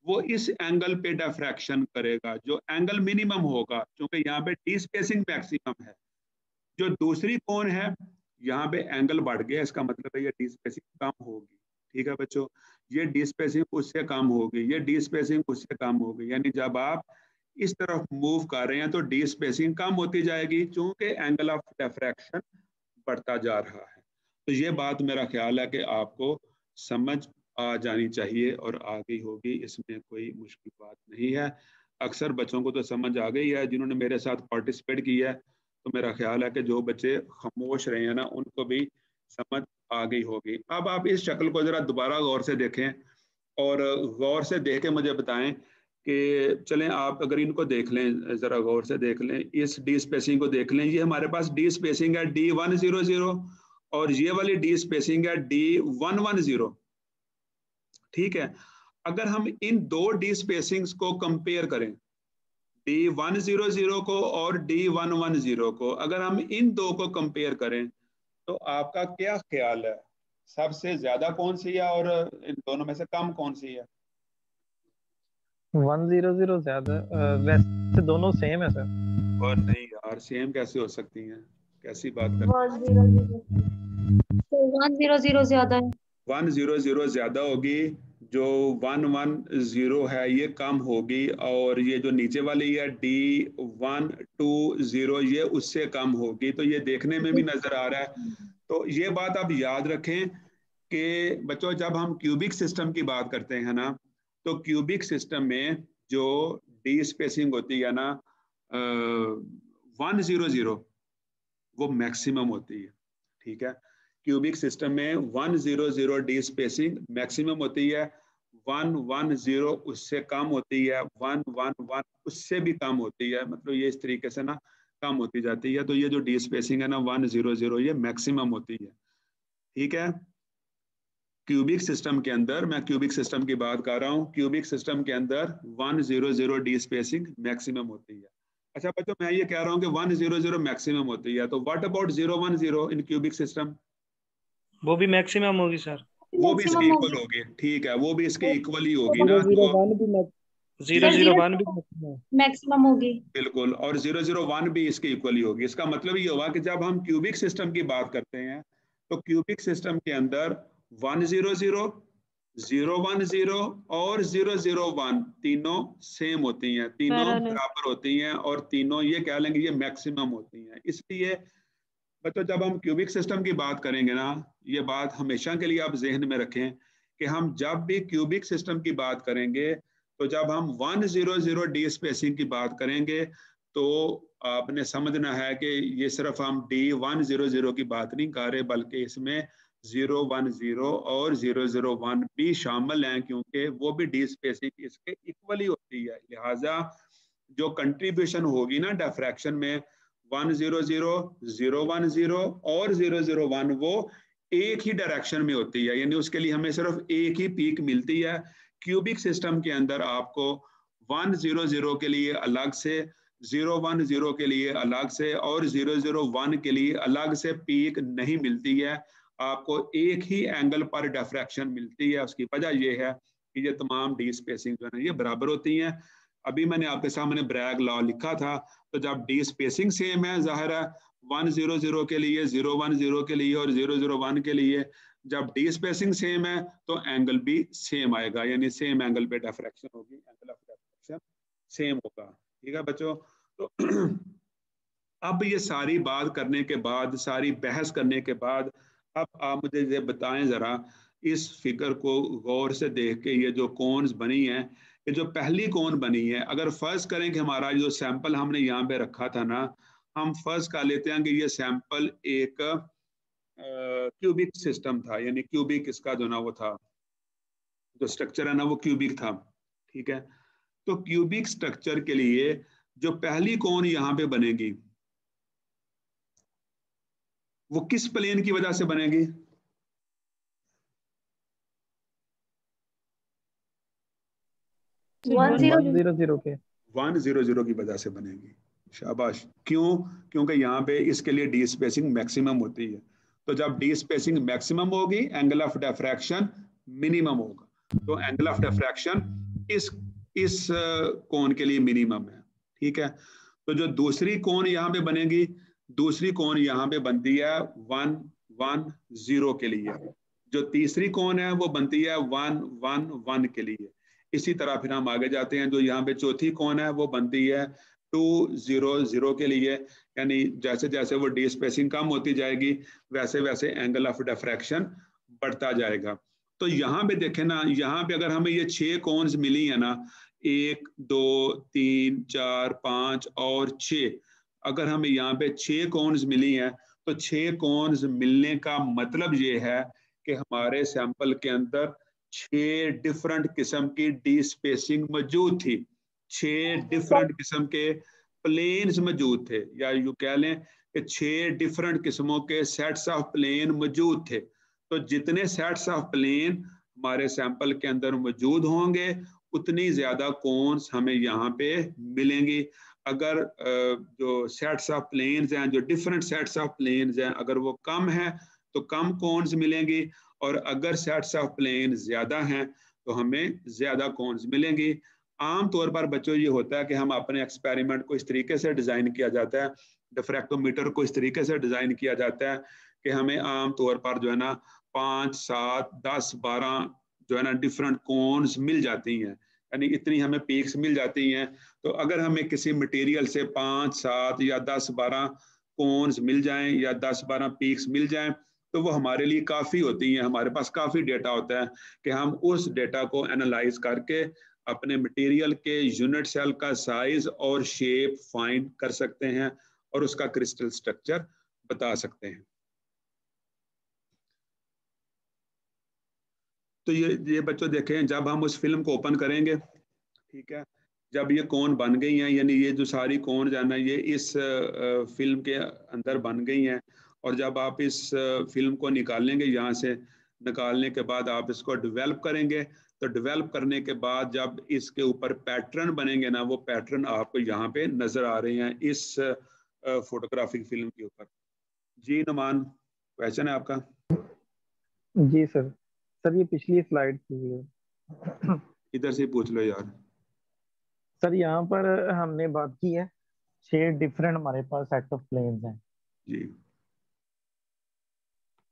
वो इस एंगल पे डिफ्रैक्शन करेगा जो एंगल मिनिमम होगा, क्योंकि यहाँ पे डी स्पेसिंग मैक्सिमम है। जो दूसरी कोण है यहाँ पे एंगल बढ़ गया, इसका मतलब है ये डी स्पेसिंग कम होगी। ठीक है बच्चों, ये डी स्पेसिंग उससे कम होगी, ये डी स्पेसिंग उससे कम होगी, यानी जब आप इस तरफ मूव कर रहे हैं तो डी स्पेसिंग कम होती जाएगी क्योंकि एंगल ऑफ डिफ्रैक्शन बढ़ता जा रहा है। तो ये बात मेरा ख्याल है कि आपको समझ आ जानी चाहिए और आ गई होगी, इसमें कोई मुश्किल बात नहीं है। अक्सर बच्चों को तो समझ आ गई है जिन्होंने मेरे साथ पार्टिसिपेट किया है, तो मेरा ख्याल है कि जो बच्चे खामोश रहे हैं ना उनको भी समझ आ गई होगी। अब आप इस शक्ल को जरा दोबारा गौर से देखें और गौर से देख के मुझे बताएं कि चलें आप अगर इनको देख लें, जरा गौर से देख लें, इस डी स्पेसिंग को देख लें। ये हमारे पास डी स्पेसिंग है D100 और ये वाली डी स्पेसिंग है D110। ठीक है, अगर हम इन दो डी स्पेसिंग्स को कंपेयर करें, D100 को और D110 को, अगर हम इन दो को कंपेयर करें तो आपका क्या ख्याल है, सबसे ज्यादा कौन सी है और इन दोनों में से कम कौन सी है? 100 ज्यादा, वैसे दोनों सेम है सर। और नहीं यार, सेम कैसे हो सकती हैं, कैसी बात कर 100 ज्यादा है। 100 ज्यादा होगी, जो 110 है ये कम होगी, और ये जो नीचे वाली है D120 ये उससे कम होगी। तो ये देखने में भी नजर आ रहा है। तो ये बात आप याद रखें कि बच्चों जब हम क्यूबिक सिस्टम की बात करते हैं ना, तो क्यूबिक सिस्टम में जो डी स्पेसिंग होती है ना 100 वो मैक्सिमम होती है। ठीक है, क्यूबिक सिस्टम में 100 डी स्पेसिंग मैक्सिमम होती है, 110 उससे कम होती है, 111 उससे भी कम होती है, मतलब ये इस तरीके से ना कम होती जाती है। तो ये जो डी स्पेसिंग है ना 100 ये मैक्सिमम होती है। ठीक है, क्यूबिक सिस्टम के अंदर, मैं क्यूबिक सिस्टम की बात कर रहा हूँ, क्यूबिक सिस्टम के अंदर 100 डी स्पेसिंग मैक्सिमम होती है। अच्छा बच्चों, मैं ये कह रहा हूँ कि 100 मैक्सिमम होती है, तो what about 010 in cubic system? वो भी मैक्सिमम होगी सर, वो भी इसके इक्वल होगी। ठीक है, वो भी इसके इक्वल ही होगी ना। 001 भी मैक्सिमम होगी, बिल्कुल, और 001 भी इसके इक्वल ही होगी। इसका मतलब ये हुआ कि जब हम क्यूबिक सिस्टम की बात करते हैं तो क्यूबिक सिस्टम के अंदर 100, 010 और 001 तीनों सेम होती हैं, तीनों बराबर होती हैं, और तीनों ये कह लेंगे ये मैक्सिमम होती हैं। इसलिए बच्चों जब हम क्यूबिक सिस्टम की बात करेंगे ना, ये बात हमेशा के लिए आप जहन में रखें कि हम जब भी क्यूबिक सिस्टम की बात करेंगे, तो जब हम 100 डी स्पेसिंग की बात करेंगे तो आपने समझना है कि ये सिर्फ हम D100 की बात नहीं कर रहे, बल्कि इसमें 010 और 001 भी शामिल हैं, क्योंकि वो भी डी स्पेसिंग इसके इक्वली होती है। लिहाजा जो कंट्रीब्यूशन होगी ना डिफ्रैक्शन में 100, 010 और 001 वो एक ही डायरेक्शन में होती है, यानी उसके लिए हमें सिर्फ एक ही पीक मिलती है। क्यूबिक सिस्टम के अंदर आपको 100 के लिए अलग से, 010 के लिए अलग से और 001 के लिए अलग से पीक नहीं मिलती है, आपको एक ही एंगल पर डिफ्रैक्शन मिलती है। उसकी वजह यह है कि ये तमाम डी स्पेसिंग जो है ये बराबर होती हैं। अभी मैंने आपके सामने ब्रैग लॉ लिखा था, तो जब डी स्पेसिंग सेम है, जाहिर है 100 के लिए, 010 के लिए और 001 के लिए जब डी स्पेसिंग सेम है तो एंगल भी सेम आएगा, यानी सेम एंगल पे डिफ्रैक्शन होगी, एंगल ऑफ डिफ्रैक्शन सेम होगा। ठीक है बच्चों, तो अब ये सारी बात करने के बाद, सारी बहस करने के बाद, अब आप मुझे ये बताएं जरा, इस फिगर को गौर से देख के ये जो कोन्स बनी है, ये जो पहली कोन बनी है, अगर फर्ज करें कि हमारा जो सैंपल हमने यहाँ पे रखा था ना, हम फर्ज कर लेते हैं कि ये सैंपल एक क्यूबिक सिस्टम था, यानी क्यूबिक इसका जो ना वो था, जो स्ट्रक्चर है ना वो क्यूबिक था। ठीक है, तो क्यूबिक स्ट्रक्चर के लिए जो पहली कोन यहाँ पे बनेगी वो किस प्लेन की वजह से बनेगी? के 100 की वजह से बनेगी। शाबाश। क्यों? क्योंकि यहाँ पे इसके लिए डी स्पेसिंग मैक्सिमम होती है, तो जब डी स्पेसिंग मैक्सिमम होगी एंगल ऑफ डिफ्रैक्शन मिनिमम होगा, तो एंगल ऑफ डिफ्रैक्शन इस इस कोण के लिए मिनिमम है। ठीक है, तो जो दूसरी कोण यहाँ पे बनेगी, दूसरी कोण यहाँ पे बनती है 1 1 0 के लिए, जो तीसरी कोण है वो बनती है 1 1 1 के लिए। इसी तरह फिर हम आगे जाते हैं, जो यहाँ पे चौथी कोण है वो बनती है 2 0 0 के लिए, यानी जैसे जैसे वो डी स्पेसिंग कम होती जाएगी वैसे वैसे एंगल ऑफ डिफ्रैक्शन बढ़ता जाएगा। तो यहाँ पे देखें ना, यहाँ पे अगर हमें ये 6 कोन्स मिली है ना, 1 2 3 4 5 और 6, अगर हमें यहाँ पे 6 कोन्स मिली हैं तो 6 कोन्स मिलने का मतलब ये है कि हमारे सैंपल के अंदर 6 डिफरेंट किस्म की डी स्पेसिंग मौजूद थी, 6 डिफरेंट किस्म के प्लेन्स मौजूद थे, या यूं कह लें कि 6 डिफरेंट किस्मों के सेट्स ऑफ प्लेन मौजूद थे। तो जितने सेट्स ऑफ प्लेन हमारे सैंपल के अंदर मौजूद होंगे उतनी ज्यादा कोन्स हमें यहाँ पे मिलेंगी। अगर जो सेट्स ऑफ प्लेन्स हैं, जो डिफरेंट सेट्स ऑफ प्लेन्स हैं, अगर वो कम है तो कम कोन्स मिलेंगी, और अगर सेट्स ऑफ प्लेन ज्यादा हैं तो हमें ज्यादा कोन्स मिलेंगी। आमतौर पर बच्चों ये होता है कि हम अपने एक्सपेरिमेंट को इस तरीके से डिजाइन किया जाता है, डिफ्रैक्टोमीटर को इस तरीके से डिजाइन किया जाता है कि हमें आम तौर पर जो है ना 5 7 10 12 जो है ना डिफरेंट कोन्स मिल जाती हैं, यानी इतनी हमें पीक्स मिल जाती हैं। तो अगर हमें किसी मटेरियल से 5 7 या 10 12 कोन्स मिल जाएं या 10 12 पीक्स मिल जाएं तो वो हमारे लिए काफ़ी होती हैं, हमारे पास काफ़ी डेटा होता है कि हम उस डेटा को एनालाइज करके अपने मटेरियल के यूनिट सेल का साइज और शेप फाइंड कर सकते हैं और उसका क्रिस्टल स्ट्रक्चर बता सकते हैं। तो ये बच्चों देखें, जब हम उस फिल्म को ओपन करेंगे, ठीक है, जब ये कोन बन गई हैं, यानी ये जो सारी कोन जाना ये इस फिल्म के अंदर बन गई हैं, और जब आप इस फिल्म को निकालेंगे, यहाँ से निकालने के बाद आप इसको डेवलप करेंगे, तो डेवलप करने के बाद जब इसके ऊपर पैटर्न बनेंगे ना, वो पैटर्न आपको यहाँ पे नजर आ रहे हैं इस फोटोग्राफिक फिल्म के ऊपर। जी नुमान, क्वेश्चन है आपका? जी सर। सर ये पिछली स्लाइड की है, इधर से पूछ लो यार। सर यहाँ पर हमने बात की है 6 डिफरेंट हमारे पास सेट ऑफ प्लेन्स हैं जी।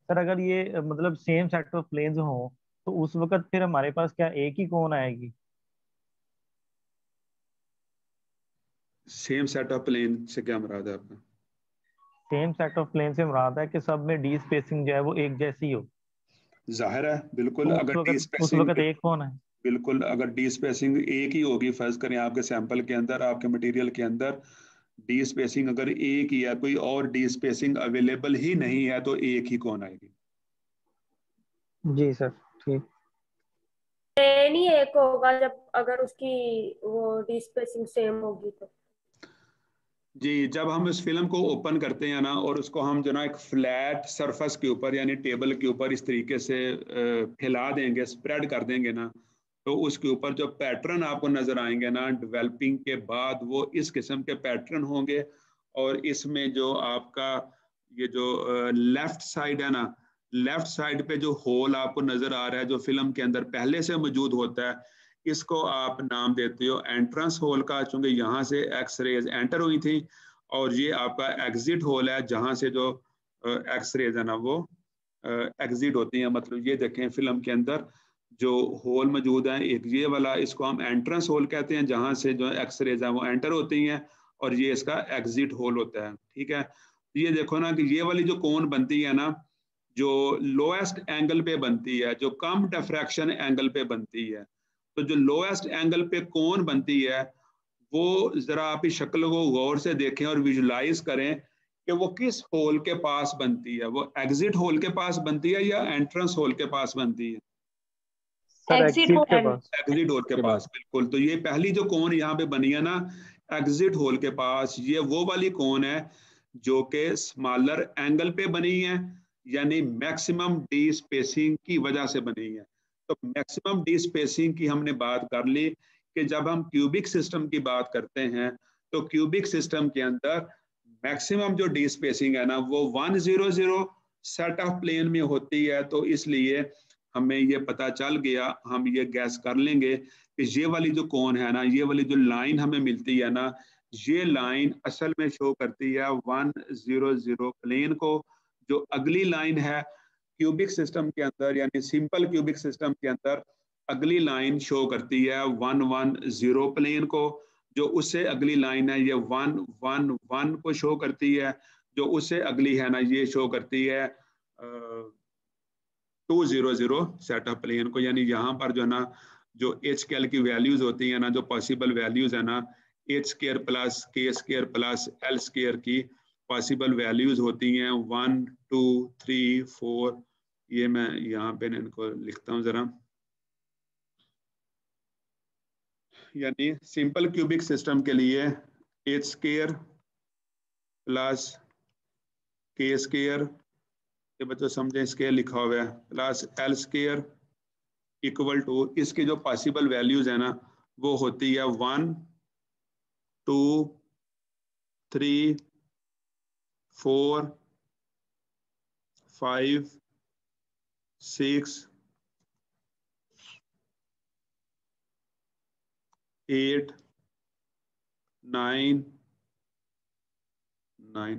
सर अगर ये मतलब सेम सेट ऑफ प्लेन्स हो तो उस वक्त फिर हमारे पास क्या एक ही कोन आएगी? सेम सेट ऑफ प्लेन से क्या मुराद है आपका? सेम सेट ऑफ प्लेन से मुराद है कि सब में डी स्पेसिंग जो है वो एक जैसी हो। जाहिर है, बिल्कुल। तो अगर उस वक्त एक कौन है? बिल्कुल, अगर डी स्पेसिंग एक ही होगी, फर्ज करें आपके सैंपल के अंदर, आपके मटेरियल के अंदर डी स्पेसिंग अगर एक ही है, कोई और डी स्पेसिंग अवेलेबल ही नहीं है, तो एक ही कौन आएगी। जी सर, ठीक। प्लेन ही एक होगा जब अगर उसकी वो डी स्पेसिंग सेम होगी तो। जी, जब हम इस फिल्म को ओपन करते हैं ना, और उसको हम जो ना एक फ्लैट सरफेस के ऊपर यानी टेबल के ऊपर इस तरीके से फैला देंगे, स्प्रेड कर देंगे ना, तो उसके ऊपर जो पैटर्न आपको नजर आएंगे ना डेवलपिंग के बाद, वो इस किस्म के पैटर्न होंगे। और इसमें जो आपका ये जो लेफ्ट साइड है ना, लेफ्ट साइड पे जो होल आपको नजर आ रहा है जो फिल्म के अंदर पहले से मौजूद होता है, इसको आप नाम देते हो एंट्रेंस होल का, चूंकि यहाँ से एक्स रेज एंटर हुई थी, और ये आपका एग्जिट होल है जहाँ से जो एक्स रेज है ना वो एग्जिट होती हैं। मतलब ये देखें फिल्म के अंदर जो होल मौजूद है, एक ये वाला, इसको हम एंट्रेंस होल कहते हैं, जहाँ से जो एक्स रेज है वो एंटर होती हैं, और ये इसका एग्जिट होल होता है। ठीक है, ये देखो ना कि ये वाली जो कोन बनती है ना, जो लोएस्ट एंगल पे बनती है, जो कम डिफ्रैक्शन एंगल पे बनती है, तो जो लोएस्ट एंगल पे कोन बनती है वो जरा आप इस शक्ल को गौर से देखें और विजुलाइज करें कि वो किस होल के पास बनती है। वो एग्जिट होल के पास बनती है या एंट्रेंस होल के पास बनती है? एग्जिट के पास। एग्जिट होल के पास, बिल्कुल। तो ये पहली जो कोन यहाँ पे बनी है ना एग्जिट होल के पास, ये वो वाली कोन है जो कि स्मॉलर एंगल पे बनी है, यानी मैक्सिमम डी स्पेसिंग की वजह से बनी है। तो मैक्सिमम डी स्पेसिंग की हमने बात कर ली कि जब हम क्यूबिक सिस्टम की बात करते हैं तो क्यूबिक सिस्टम के अंदर मैक्सिमम जो डी स्पेसिंग है ना वो 100 सेट ऑफ प्लेन में होती है। तो इसलिए हमें ये पता चल गया, हम ये गैस कर लेंगे कि ये वाली जो कोन है ना, ये वाली जो लाइन हमें मिलती है ना, ये लाइन असल में शो करती है 100 प्लेन को। जो अगली लाइन है क्यूबिक सिस्टम के अंदर, यानी सिंपल क्यूबिक सिस्टम के अंदर अगली लाइन शो करती है 110 प्लेन को। जो उससे अगली लाइन है ये 111 को शो करती है। जो उससे अगली है ना, ये शो करती है 200 सेट ऑफ प्लेन को। यानी यहाँ पर जो है ना, जो एच के एल की वैल्यूज होती है ना, जो पॉसिबल वैल्यूज है ना, H square plus K square plus L square की पॉसिबल वैल्यूज होती हैं 1 2 3 4। ये मैं यहाँ पे इनको लिखता हूँ जरा। यानी सिंपल क्यूबिक सिस्टम के लिए H square plus K square, ये बच्चों समझें स्क्वायर लिखा हुआ है, plus L square equal to, इसकी जो पॉसिबल वैल्यूज है ना वो होती है 1 2 3 4 5 6 8 9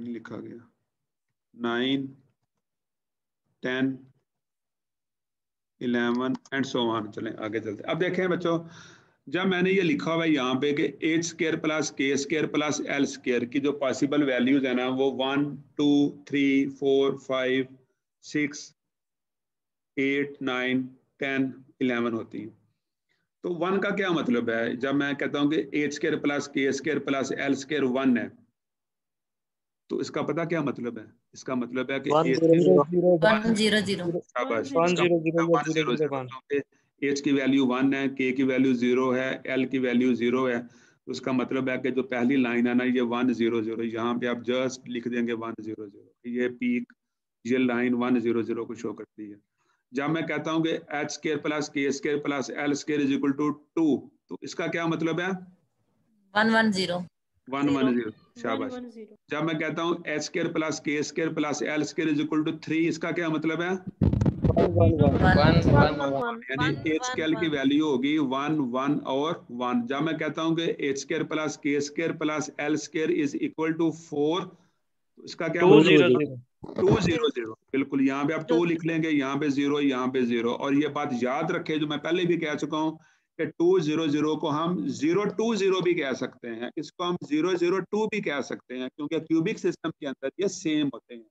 लिखा गया, 9 10 11 एंड सो ऑन। चलें आगे चलते। अब देखें बच्चों, जब मैंने ये लिखा हुआ है यहाँ पे कि H square plus K square plus L square की जो पॉसिबल वैल्यूज है ना वो 1 2 3 4 5 6 8 9 10 11 होती हैं। तो 1 का क्या मतलब है? जब मैं कहता हूँ कि H square plus K square plus L square 1 है, तो इसका पता क्या मतलब है? इसका मतलब है कि एच की वैल्यू 1 है, के की वैल्यू 0 है, एल की वैल्यू 0 है। तो उसका मतलब है कि जो पहली लाइन है ना ये 100, यहाँ पे आप जस्ट लिख देंगे 100। ये पीक, ये लाइन 100 को शो करती है। जब मैं कहता हूँ कि H square plus K square plus L square is equal to 2, तो इसका क्या मतलब है? 110। शाबाश। जब मैं कहता हूँ H square plus K square plus L square is equal to 3, इसका क्या मतलब है? यानी एच स्क्वायर की वैल्यू होगी 1 1 और 1। जब मैं कहता हूँ कि H square plus K square plus L square is equal to 4, तो इसका क्या मतलब? 200। बिल्कुल, यहाँ पे आप 2 लिख लेंगे, यहाँ पे 0, यहाँ पे 0। और ये बात याद रखें जो मैं पहले भी कह चुका हूँ कि 200 को हम 020 भी कह सकते हैं, इसको हम 002 भी कह सकते हैं, क्योंकि क्यूबिक सिस्टम के अंदर ये सेम होते हैं।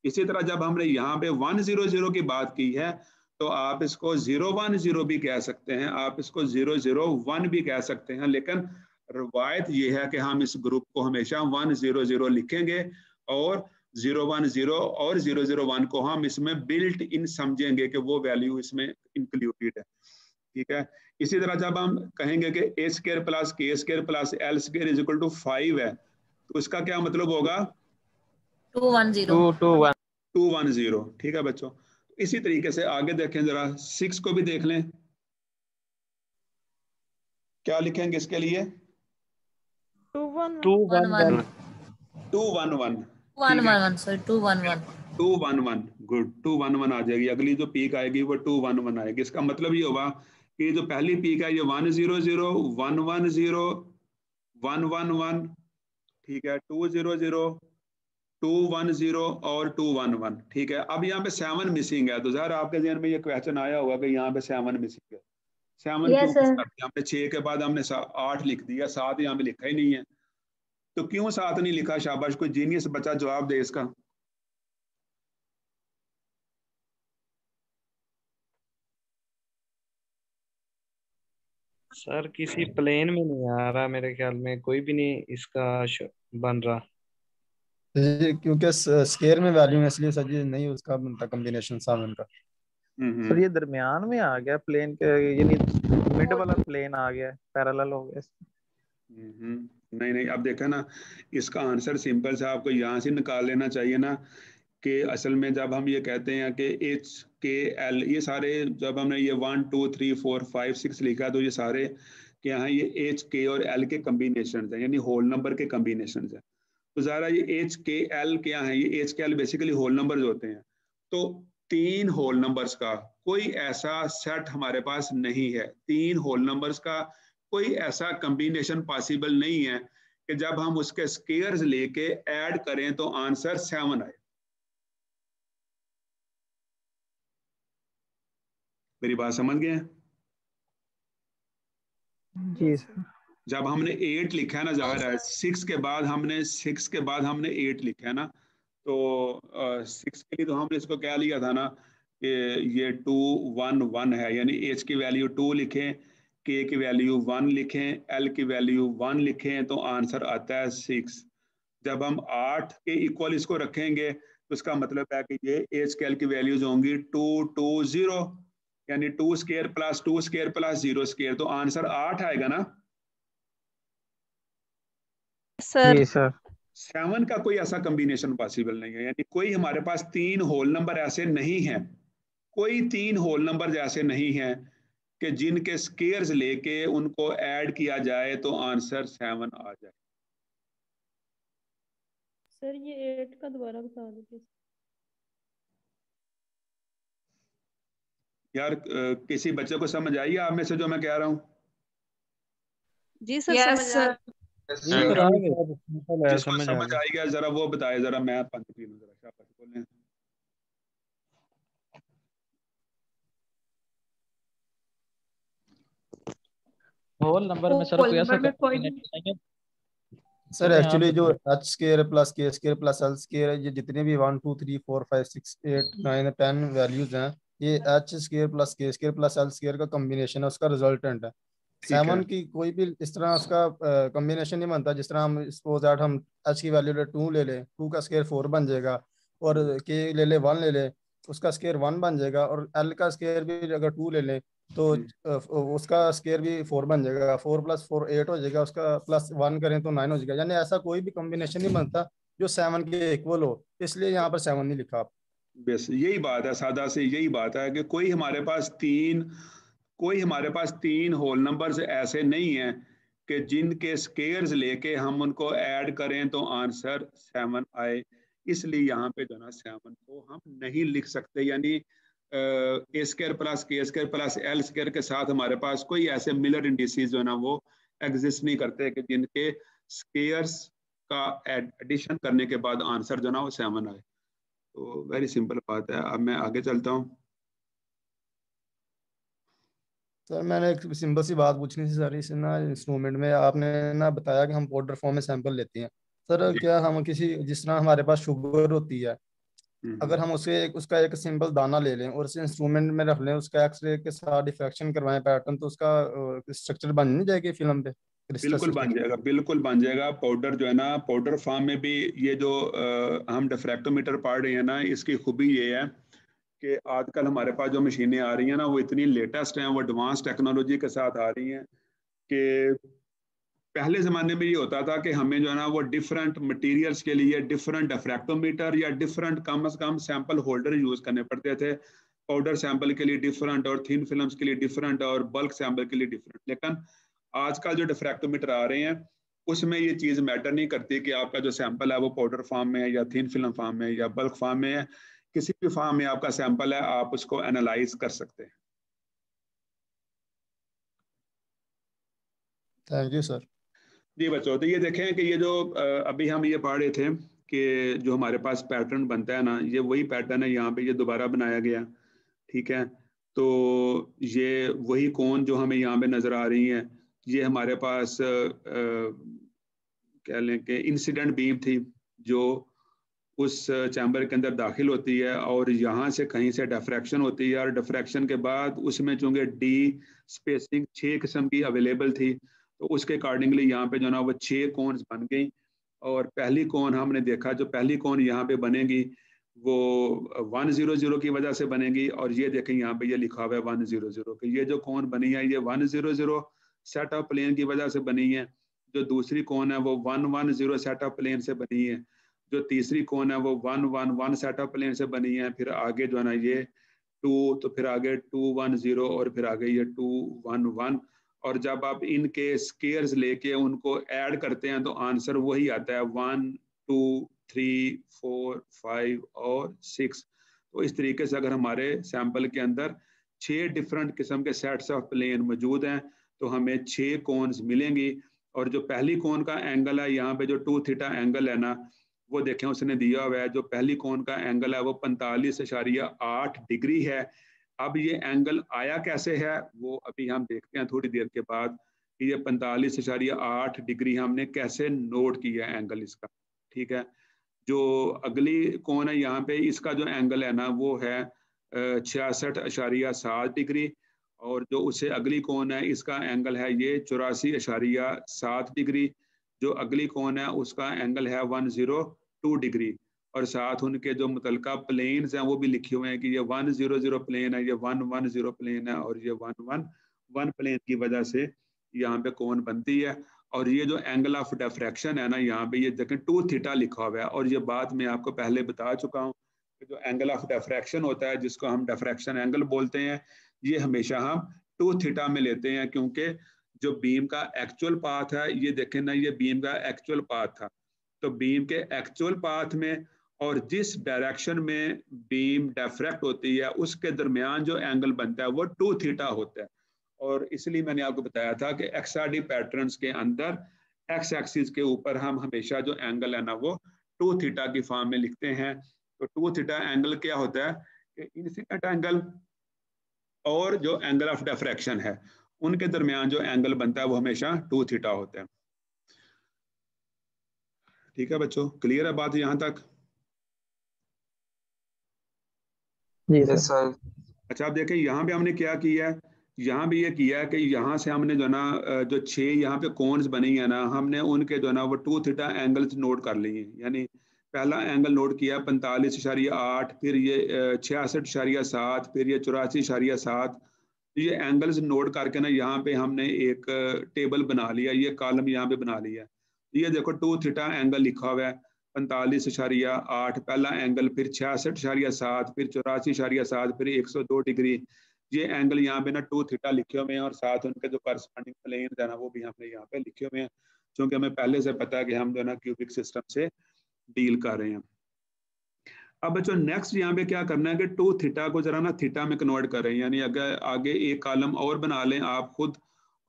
इसी तरह जब हमने यहाँ पे 100 की बात की है तो आप इसको 010 भी कह सकते हैं, आप इसको 001 भी कह सकते हैं। लेकिन रवायत ये है कि हम इस ग्रुप को हमेशा 100 लिखेंगे और 010 और 001 को हम इसमें बिल्ट इन समझेंगे कि वो वैल्यू इसमें इंक्लूडेड है। ठीक है। इसी तरह जब हम कहेंगे कि A square plus K square plus L square is equal to 5 है, तो इसका क्या मतलब होगा? 210। ठीक है बच्चों। इसी तरीके से आगे देखें, जरा 6 को भी देख लें। क्या लिखेंगे इसके लिए? 211। 211। गुड, 211 आ जाएगी। अगली जो पीक आएगी वो 211 आएगी। इसका मतलब ये होगा कि जो पहली पीक है ये 100 110 111, ठीक है, 200 210 और 211। ठीक है। अब यहाँ पे 7 मिसिंग है, तो जहर आपके ज़हन में ये क्वेश्चन आया होगा कि यहाँ पे 7 मिसिंग है। 7 क्यों मिस करते हैं? हमने 6 के बाद हमने 8 लिख दिया, 7 यहाँ पे लिखा ही नहीं है। तो क्यों 7 नहीं लिखा? शाबाश, कोई जीनियस बच्चा जवाब दे इसका। सर किसी प्लेन में नहीं आ रहा, मेरे ख्याल में कोई भी नहीं इसका बन रहा। क्योंकि स्केयर में वैल्यू है इसलिए सर जी नहीं उसका बनता कॉम्बिनेशन 7 का। सर ये दरमियान में आ गया प्लेन के, यानी मिड वाला प्लेन आ गया, पैरेलल हो गया। नहीं, अब देखा ना, इसका आंसर सिंपल से आपको यहाँ से निकाल लेना चाहिए ना, कि असल में जब हम ये कहते हैं कि एच के एल, ये सारे जब हमने ये 1 2 3 4 5 6 लिखा, तो ये सारे क्या हैं? ये एच के और एल के कम्बिनेशन हैं, यानी होल नंबर के कम्बिनेशन हैं। तो ज़रा ये एच के एल क्या है? ये एच के एल बेसिकली होल नंबर्स होते हैं। तो तीन होल नंबर्स का कोई ऐसा सेट हमारे पास नहीं है, तीन होल नंबर्स का कोई ऐसा कॉम्बिनेशन पॉसिबल नहीं है कि जब हम उसके स्केयर्स लेके ऐड करें तो आंसर 7 आए। मेरी बात समझ गए? जी सर। जब हमने 8 लिखा है ना, जाहिर है 6 के बाद हमने 8 लिखा है ना, तो 6 के लिए तो हमने इसको क्या लिया था ना कि ये 2 1 1 है, यानी एच की वैल्यू 2 लिखें, के की वैल्यू 1 लिखें, एल की वैल्यू 1 लिखें, तो आंसर आता है 6। जब हम 8 के इक्वल इसको रखेंगे तो इसका मतलब है कि ये एच के एल की वैल्यूज होंगी 2 2 0, यानी 2 square plus 2 square plus 0 square, तो आंसर 8 आएगा ना सर। जी सर। 7 का कोई ऐसा कॉम्बिनेशन पॉसिबल नहीं है, यानी कोई हमारे पास तीन होल नंबर ऐसे नहीं है, कोई तीन होल नंबर ऐसे नहीं है कि जिनके स्केयर्स लेके उनको ऐड किया जाए तो आंसर 7 आ जाए। सर ये 8 का दोबारा बता दीजिए यार किसी बच्चे को समझ आई आप में से जो मैं कह रहा हूँ? जी सर। समझ आ जिसको समझ आई गया जरा वो बताए, जरा मैं पंच पी लूं, जरा शाबाश बोलें। होल नंबर में सर कोई ऐसा कॉम्बिनेशन नहीं है सर। एक्चुअली जो H square plus K square plus L square है, ये जितने भी 1 2 3 4 5 6 8 9 10 वैल्यूज हैं, ये H square plus K square plus L square का कॉम्बिनेशन है, उसका रिजल्टेंट है। 7 की कोई भी इस तरह उसका कॉम्बिनेशन नहीं बनता। जिस तरह हम सपोज दैट हम एच की वैल्यू 2 ले लें, 2 का स्क्वायर 4 बन जाएगा, और के ले ले 1 ले लें, उसका स्क्वायर 1 बन जाएगा, और एल का स्क्वायर भी अगर 2 ले लें तो उसका स्क्वायर भी 4 बन जाएगा, 4 + 4 8 हो जाएगा, उसका प्लस 1 करें तो 9 हो जाएगा। यानी ऐसा कोई भी कॉम्बिनेशन नहीं बनता जो 7 के इक्वल हो, इसलिए यहाँ पर 7 नहीं लिखा आप। बस यही बात है, सादा से यही बात है कि कोई हमारे पास तीन होल नंबर्स ऐसे नहीं हैं कि जिनके स्केयर्स लेके हम उनको ऐड करें तो आंसर 7 आए, इसलिए यहाँ पे जो ना 7 को हम नहीं लिख सकते। यानी ए square plus K square plus L square के साथ हमारे पास कोई ऐसे मिलर इंडिसेस जो ना वो एग्जिस्ट नहीं करते कि जिनके स्केयर्स का एडिशन करने के बाद आंसर जो ना वो 7 आए। तो वेरी सिंपल बात है। अब मैं आगे चलता हूँ। सर मैंने एक सिंपल सी बात पूछनी थी सर। इस ना इंस्ट्रूमेंट में आपने ना बताया कि हम पाउडर फॉर्म में सैंपल लेते हैं। सर क्या हम किसी, जिस तरह हमारे पास शुगर होती है, अगर हम उसका एक सिंपल दाना ले लें और उसे इंस्ट्रूमेंट में रख लें, उसका एक्सरे के साथ डिफ्रैक्शन करवाएं पैटर्न, तो उसका स्ट्रक्चर बन नहीं जाएगी फिल्म पे? बिल्कुल बन जाएगा, बिल्कुल बन जाएगा। पाउडर जो है ना, पाउडर फॉर्म में भी ये जो हम डिफ्रैक्टोमीटर पढ़ रहे हैं ना, इसकी खूबी ये है कि आजकल हमारे पास जो मशीनें आ रही हैं ना, वो इतनी लेटेस्ट हैं, वो एडवांस टेक्नोलॉजी के साथ आ रही हैं कि पहले ज़माने में ये होता था कि हमें जो है ना वो डिफरेंट मटेरियल्स के लिए डिफरेंट डिफ्रैक्टोमीटर या डिफरेंट कम से कम सैंपल होल्डर यूज़ करने पड़ते थे। पाउडर सैंपल के लिए डिफरेंट, और थिन फिल्म्स के लिए डिफरेंट, और बल्क सैंपल के लिए डिफरेंट। लेकिन आजकल जो डिफ्रैक्टोमीटर आ रहे हैं उसमें ये चीज़ मैटर नहीं करती कि आपका जो सैंपल है वो पाउडर फॉर्म में है या थिन फिल्म फॉर्म में या बल्क फॉर्म में है। किसी भी फॉर्म में आपका सैंपल है, आप उसको एनालाइज कर सकते हैं। Thank you sir. जी बच्चों, तो ये देखें कि ये जो अभी हम ये पढ़ रहे थे कि जो हमारे पास पैटर्न बनता है ना, ये वही पैटर्न है, यहाँ पे ये दोबारा बनाया गया। ठीक है, तो ये वही कोन जो हमें यहाँ पे नज़र आ रही है, ये हमारे पास कह लें कि इंसिडेंट बीम थी जो उस चैम्बर के अंदर दाखिल होती है, और यहाँ से कहीं से डिफ्रैक्शन होती है, और डिफ्रैक्शन के बाद उसमें चूँकि डी स्पेसिंग 6 किस्म की अवेलेबल थी, तो उसके अकॉर्डिंगली यहाँ पे जो ना वो 6 कोन्स बन गई। और पहली कोन हमने देखा, जो पहली कोन यहाँ पे बनेगी वो 100 की वजह से बनेगी, और ये देखें यहाँ पे ये लिखा हुआ है 100 कि ये जो कोन बनी है ये 100 सेट ऑफ प्लेन की वजह से बनी है। जो दूसरी कोन है वो 110 सेट ऑफ प्लेन से बनी है। जो तीसरी कोन है वो 111 सेट ऑफ प्लेन से बनी है। फिर आगे जो है ना ये 2, तो फिर आगे 210, और फिर आगे ये 211। और जब आप इनके स्केयर्स लेके उनको ऐड करते हैं तो आंसर वही आता है 1 2 3 4 5 और 6। तो इस तरीके से अगर हमारे सैंपल के अंदर 6 डिफरेंट किस्म के सेट्स ऑफ प्लेन मौजूद हैं तो हमें 6 कोन्स मिलेंगी। और जो पहली कोन का एंगल है, यहाँ पे जो 2 थीटा एंगल है ना, वो देखें उसने दिया हुआ है, जो पहली कोन का एंगल है वो 45.8 डिग्री है। अब ये एंगल आया कैसे है वो अभी हम देखते हैं थोड़ी देर के बाद कि ये 45.8 डिग्री हमने कैसे नोट किया है एंगल इसका। ठीक है, जो अगली कोन है यहाँ पे, इसका जो एंगल है ना वो है 66.7 डिग्री, और जो उससे अगली कोन है इसका एंगल है ये 84.7 डिग्री। जो अगली कोन है उसका एंगल है 102 डिग्री, और साथ उनके जो मुतलका प्लेन्स हैं वो भी लिखे हुए हैं कि ये 100 प्लेन है, ये 110 प्लेन है, और ये 111 प्लेन की वजह से यहाँ पे कोन बनती है। और ये जो एंगल ऑफ डिफ्रैक्शन है ना, यहाँ पे ये देखें 2 थीटा लिखा हुआ है, और ये बात मैं आपको पहले बता चुका हूँ कि जो एंगल ऑफ डिफ्रैक्शन होता है जिसको हम डिफ्रैक्शन एंगल बोलते हैं, ये हमेशा हम 2 थीटा में लेते हैं, क्योंकि जो बीम का एक्चुअल पाथ है, ये देखें ना, ये बीम का एक्चुअल पाथ था, तो बीम के एक्चुअल पाथ में और जिस डायरेक्शन में बीम डिफ्रैक्ट होती है उसके दरमियान जो एंगल बनता है वो 2 थीटा होता है। और इसलिए मैंने आपको बताया था कि XRD पैटर्न्स के अंदर एक्स एक्सिस के ऊपर हम हमेशा जो एंगल है ना वो 2 थीटा की फॉर्म में लिखते हैं। तो 2 थीटा एंगल क्या होता है कि इंसिडेंट एंगल और जो एंगल ऑफ डिफ्रैक्शन है उनके दरमियान जो एंगल बनता है वो हमेशा 2 थीटा होता है। ठीक है बच्चों, क्लियर है बात यहाँ तक? जी सर। अच्छा, आप देखें यहाँ पे हमने क्या किया है, यहाँ भी ये किया है कि यहाँ से हमने जो ना जो 6 यहाँ पे कोन्स बनी है ना, हमने उनके जो ना वो 2 थीटा एंगल्स नोट कर लिए। यानी पहला एंगल नोट किया 45.8, फिर ये 66.7, फिर ये 84.7। ये एंगल्स नोट करके ना यहाँ पे हमने एक टेबल बना लिया, ये कॉलम यहाँ पे बना लिया। ये देखो 2 थीटा एंगल लिखा हुआ है, 45.8 पहला एंगल, फिर 66.7, फिर 84.7, फिर 102 डिग्री। ये एंगल यहाँ पे ना 2 थीटा लिखे हुए हैं, और साथ उनके जो करस्पॉन्डिंग प्लेन है ना वो भी हमने यहाँ पे लिखे हुए हैं, क्योंकि हमें पहले से पता है कि हम जो ना क्यूबिक सिस्टम से डील कर रहे हैं। अब बच्चों नेक्स्ट यहाँ पे क्या करना है कि 2 थीटा को जरा ना थीटा में कन्वर्ट करें, यानी अगर आगे एक कॉलम और बना लें आप खुद,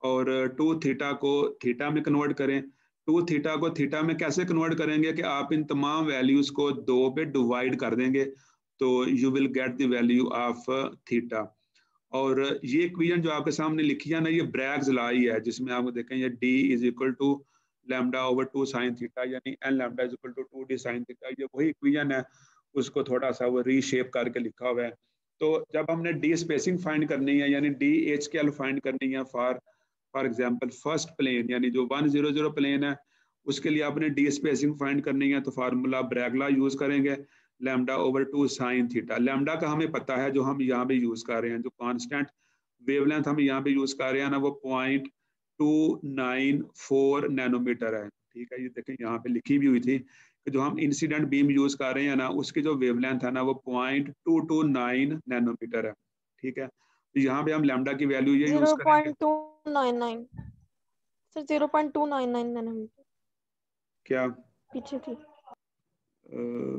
और 2 थीटा को थीटा में कन्वर्ट करें। 2 थीटा को थीटा में कैसे कन्वर्ट करेंगे कि आप इन तमाम वैल्यूज को 2 पे डिवाइड कर देंगे, तो you will get the value of theta. और ये इक्वेशन जो आपके सामने लिखी है ना, ये ब्रैग्स लॉ ही है, जिसमें आपको देखें ये D = λ/2 sin थीटा, यानी n λ = 2D sin थीटा। ये वही इक्वेशन है, उसको थोड़ा सा वो रीशेप करके लिखा हुआ है। तो जब हमने D स्पेसिंग फाइंड करनी है, यानी DHKL फाइंड करनी है फॉर एग्जांपल फर्स्ट प्लेन, यानी जो 100 प्लेन है, उसके लिए आपने D स्पेसिंग फाइंड करनी है, तो फार्मूला ब्रैग लॉ यूज करेंगे, λ/2 sin थीटा। लैम्डा का हमें पता है, जो हम यहाँ पे यूज कर रहे हैं, जो कांस्टेंट वेवलेंथ हम यहाँ पे यूज कर रहे हैं ना, वो 0.294 नैनोमीटर है। ठीक है, ये देखें यहाँ पे लिखी भी हुई थी कि जो हम इंसिडेंट बीम यूज कर रहे हैं ना, उसकी जो वेवलेंथ है ना वो 0.229 नैनोमीटर है। ठीक है, तो यहाँ पे हम लैम्डा की वैल्यू ये यूज करेंगे 0.299 सर, 0.299 नैनोमीटर क्या पीछे थी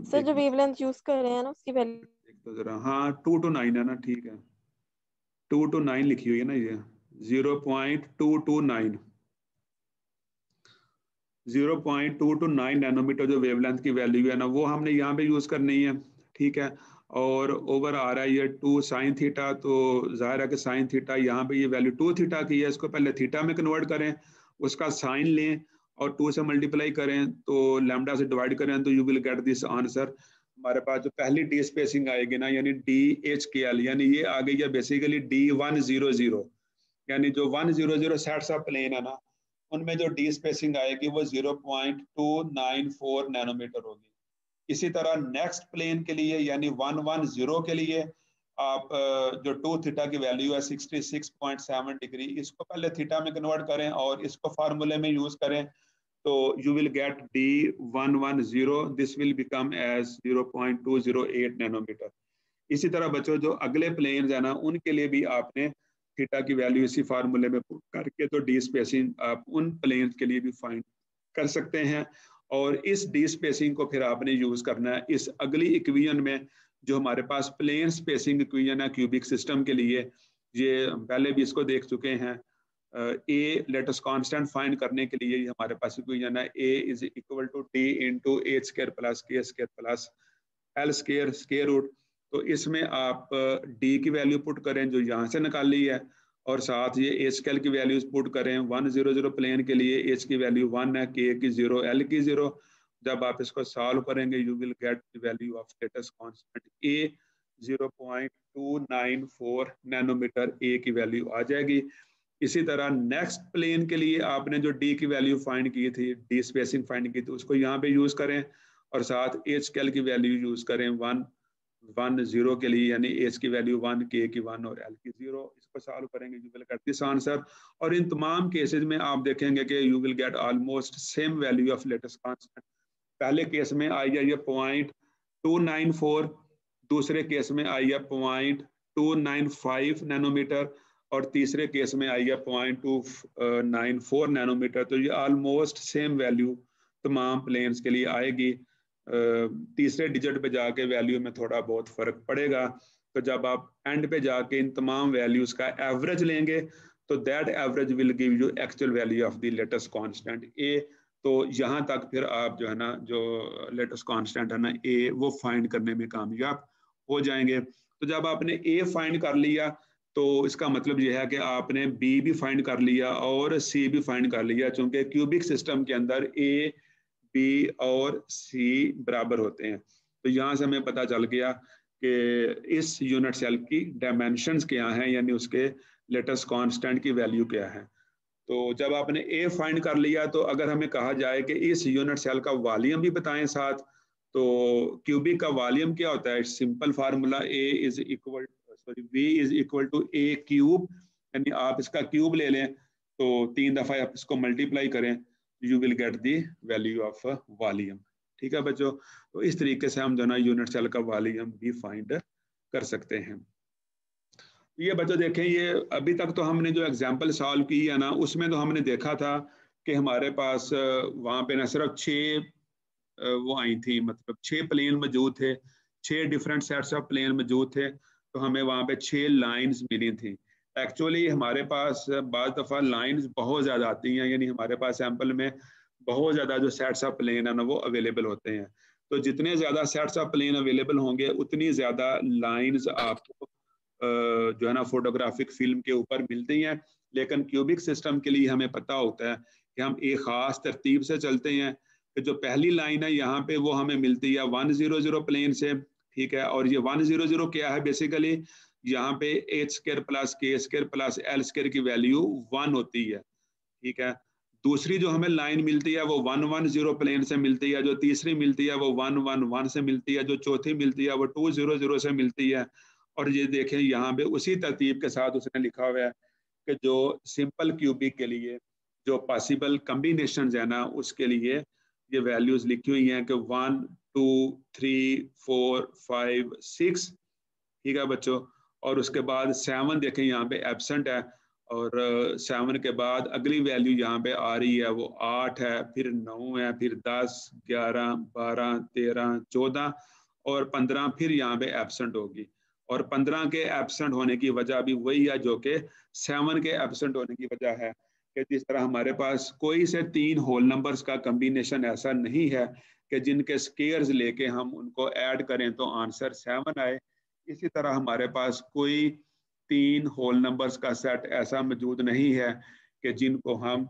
सर, जो वेवलेंथ यूज कर रहे हैं ना उसकी वैल्यू तो जरा, हाँ 2 to 9 है ना, ठीक है 2 to 9 लिखी हुई है ना, ये 0.229 0.229 नैनोमीटर जो वेवलेंथ की वैल्यू है ना, वो हमने यहाँ पे यूज करनी है। ठीक है, और ओवर आ रहा है ये 2 sin थीटा, तो जाहिर है कि sin थीटा यहाँ पे ये वैल्यू 2 थीटा की है, इसको पहले थीटा में कन्वर्ट करें, उसका साइन लें और 2 से मल्टीप्लाई करें, तो लैम्डा से डिवाइड करें, तो you will get this answer. हमारे पास जो पहली D स्पेसिंग आएगी ना, यानी DHKL, यानी ये आ गई है बेसिकली D100, यानी जो 100 सेट्स ऑफ प्लेन है ना, उनमें जो D स्पेसिंग आएगी वो 0.294 नैनोमीटर होगी। इसी तरह नेक्स्ट प्लेन के लिए यानी 110 के लिए आप जो 2 थीटा की वैल्यू है 66.7 डिग्री, इसको पहले थीटा में कन्वर्ट करें और इसको फार्मूले में यूज करें, तो you will get D110, this will become as 0.208 nanometre. इसी तरह बच्चों जो अगले प्लेन्स है ना, उनके लिए भी आपने थीटा की वैल्यू इसी फार्मूले में पुट करके तो D स्पेसिंग आप उन प्लेन्स के लिए भी फाइंड कर सकते हैं, और इस D स्पेसिंग को फिर आपने यूज करना है इस अगली इक्वेशन में जो हमारे पास प्लेन स्पेसिंग इक्वेशन है क्यूबिक सिस्टम के लिए, ये पहले भी इसको देख चुके हैं। ए लेटेस्ट कांस्टेंट फाइंड करने के लिए ये हमारे पास इक्वेशन है A is equal to D into H square plus K square plus L square square root. तो इसमें आप डी की वैल्यू पुट करें जो यहाँ से निकाली है, और साथ ये एच स्केल की वैल्यूज पुट करें। 1 0 0 प्लेन के लिए एच की वैल्यू 1 है, के की 0, एल की 0। जब आप इसको सॉल्व करेंगे you will get the value of lattice constant A 0.294 nanometer A की वैल्यू आ जाएगी। इसी तरह नेक्स्ट प्लेन के लिए आपने जो डी की वैल्यू फाइंड की थी, डी स्पेसिंग फाइंड की थी, उसको यहाँ पे यूज करें और साथ एच स्केल की वैल्यू यूज करें 1 1 0 के लिए, यानी एच की वैल्यू 1, के की 1 और एल की 0। इसको सॉल्व करेंगे you will get this answer. और इन तमाम केसेस में आप देखेंगे कि you will gate almost same value of lattice constant. पहले केस में आई है ये 0.294, दूसरे केस में आई है 0.295 नैनोमीटर, और तीसरे केस में आई है 0.294 नैनोमीटर। तो ये ऑलमोस्ट सेम वैल्यू तमाम प्लेन्स के लिए आएगी। तीसरे डिजिट पे जाके वैल्यू में थोड़ा बहुत फर्क पड़ेगा। तो जब आप एंड पे जाके इन तमाम वैल्यूज का एवरेज लेंगे तो that average will give you actual value of the lattice constant A. तो यहाँ तक फिर आप जो है ना, जो लेटेस्ट कांस्टेंट है ना ए, वो फाइंड करने में कामयाब हो जाएंगे। तो जब आपने ए फाइंड कर लिया तो इसका मतलब यह है कि आपने बी भी फाइंड कर लिया और सी भी फाइंड कर लिया, चूंकि क्यूबिक सिस्टम के अंदर ए, बी और सी बराबर होते हैं। तो यहाँ से हमें पता चल गया कि इस यूनिट सेल की डायमेंशंस क्या हैं, यानी उसके लेटेस्ट कांस्टेंट की वैल्यू क्या है। तो जब आपने ए फाइंड कर लिया तो अगर हमें कहा जाए कि इस यूनिट सेल का वॉल्यूम भी बताएं साथ, तो क्यूबिक का वॉल्यूम क्या होता है? Simple formula A is equal v is equal to A cube, यानी आप इसका क्यूब ले लें तो 3 दफा आप इसको मल्टीप्लाई करें, you will get the value of volume. ठीक है बच्चों, तो इस तरीके से हम जो ना यूनिट सेल का वॉल्यूम भी फाइंड कर सकते हैं। ये बच्चों देखें, ये अभी तक तो हमने जो एग्जाम्पल सॉल्व की है ना, उसमें तो हमने देखा था कि हमारे पास वहाँ पे ना सिर्फ 6 वो आई थी, मतलब 6 प्लेन मौजूद थे, 6 डिफरेंट सेट्स ऑफ प्लेन मौजूद थे। तो हमें वहाँ पे 6 लाइंस मिली थी। एक्चुअली हमारे पास बाज़ दफ़ा लाइंस बहुत ज़्यादा आती हैं, यानी हमारे पास सैम्पल में बहुत ज़्यादा जो सेट्स ऑफ प्लेन है ना वो अवेलेबल होते हैं। तो जितने ज़्यादा सेट्स ऑफ प्लेन अवेलेबल होंगे उतनी ज़्यादा लाइंस आपको जो है ना फोटोग्राफिक फिल्म के ऊपर मिलती हैं। लेकिन क्यूबिक सिस्टम के लिए हमें पता होता है कि हम एक ख़ास तरतीब से चलते हैं कि जो पहली लाइन है यहाँ पे वो हमें मिलती है 1 0 0 प्लेन से। ठीक है, और ये 1 0 0 क्या है? बेसिकली यहाँ पे H square plus K square plus L square की वैल्यू 1 होती है। ठीक है, दूसरी जो हमें लाइन मिलती है वो 1 1 0 प्लेन से मिलती है, जो तीसरी मिलती है वो 1 1 1 से मिलती है, जो चौथी मिलती है वो 2 0 0 से मिलती है। और ये देखें यहाँ पे उसी तरतीब के साथ उसने लिखा हुआ है कि जो सिंपल क्यूबिक के लिए जो पॉसिबल कम्बिनेशन है ना, उसके लिए ये वैल्यूज लिखी हुई हैं कि 1 2 3 4 5 6। ठीक है बच्चों, और उसके बाद 7 देखें यहाँ पे एब्सेंट है, और 7 के बाद अगली वैल्यू यहाँ पे आ रही है वो 8 है, फिर 9 है, फिर 10 11 12 13 14 और 15 फिर यहाँ पे एब्सेंट होगी। और 15 के एब्सेंट होने की वजह भी वही है जो कि 7 के एब्सेंट होने की वजह है कि जिस तरह हमारे पास कोई से 3 होल नंबर्स का कम्बिनेशन ऐसा नहीं है कि जिनके स्केयर्स लेके हम उनको ऐड करें तो आंसर 7 आए, इसी तरह हमारे पास कोई 3 होल नंबर्स का सेट ऐसा मौजूद नहीं है कि जिनको हम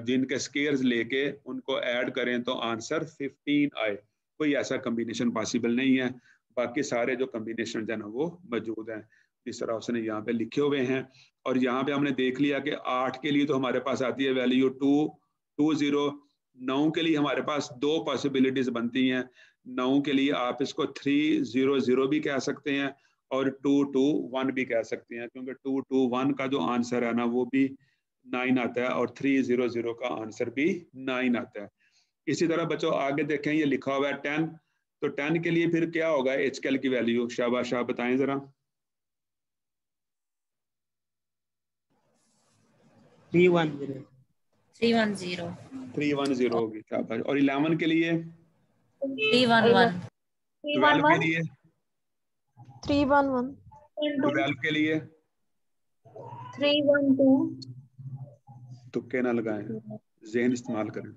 जिनके स्केयर्स लेके उनको ऐड करें तो आंसर 15 आए। कोई ऐसा कम्बिनेशन पॉसिबल नहीं है। बाकी सारे जो कम्बिनेशन है ना वो मौजूद हैं, इस तरह उसने यहाँ पे लिखे हुए हैं। और यहाँ पे हमने देख लिया कि 8 के लिए तो हमारे पास आती है वैल्यू 2 2 0। 9 के लिए हमारे पास 2 पॉसिबिलिटीज बनती हैं। 9 के लिए आप इसको 3 0 0 भी कह सकते हैं और 2 2 1 भी कह सकते हैं, क्योंकि 2 2 1 का जो आंसर है ना वो भी 9 आता है और 3 0 0 का आंसर भी 9 आता है। इसी तरह बच्चों आगे देखें, ये लिखा हुआ है 10। तो 10 के लिए फिर क्या होगा एच स्केल की वैल्यू? शाबाश, आप बताएं जरा। 310 310 होगी, शाबाश। और 11 के लिए 311 12 के लिए 311 12 के लिए 312 तुक्के ना लगाएं, ज़हन इस्तेमाल करें।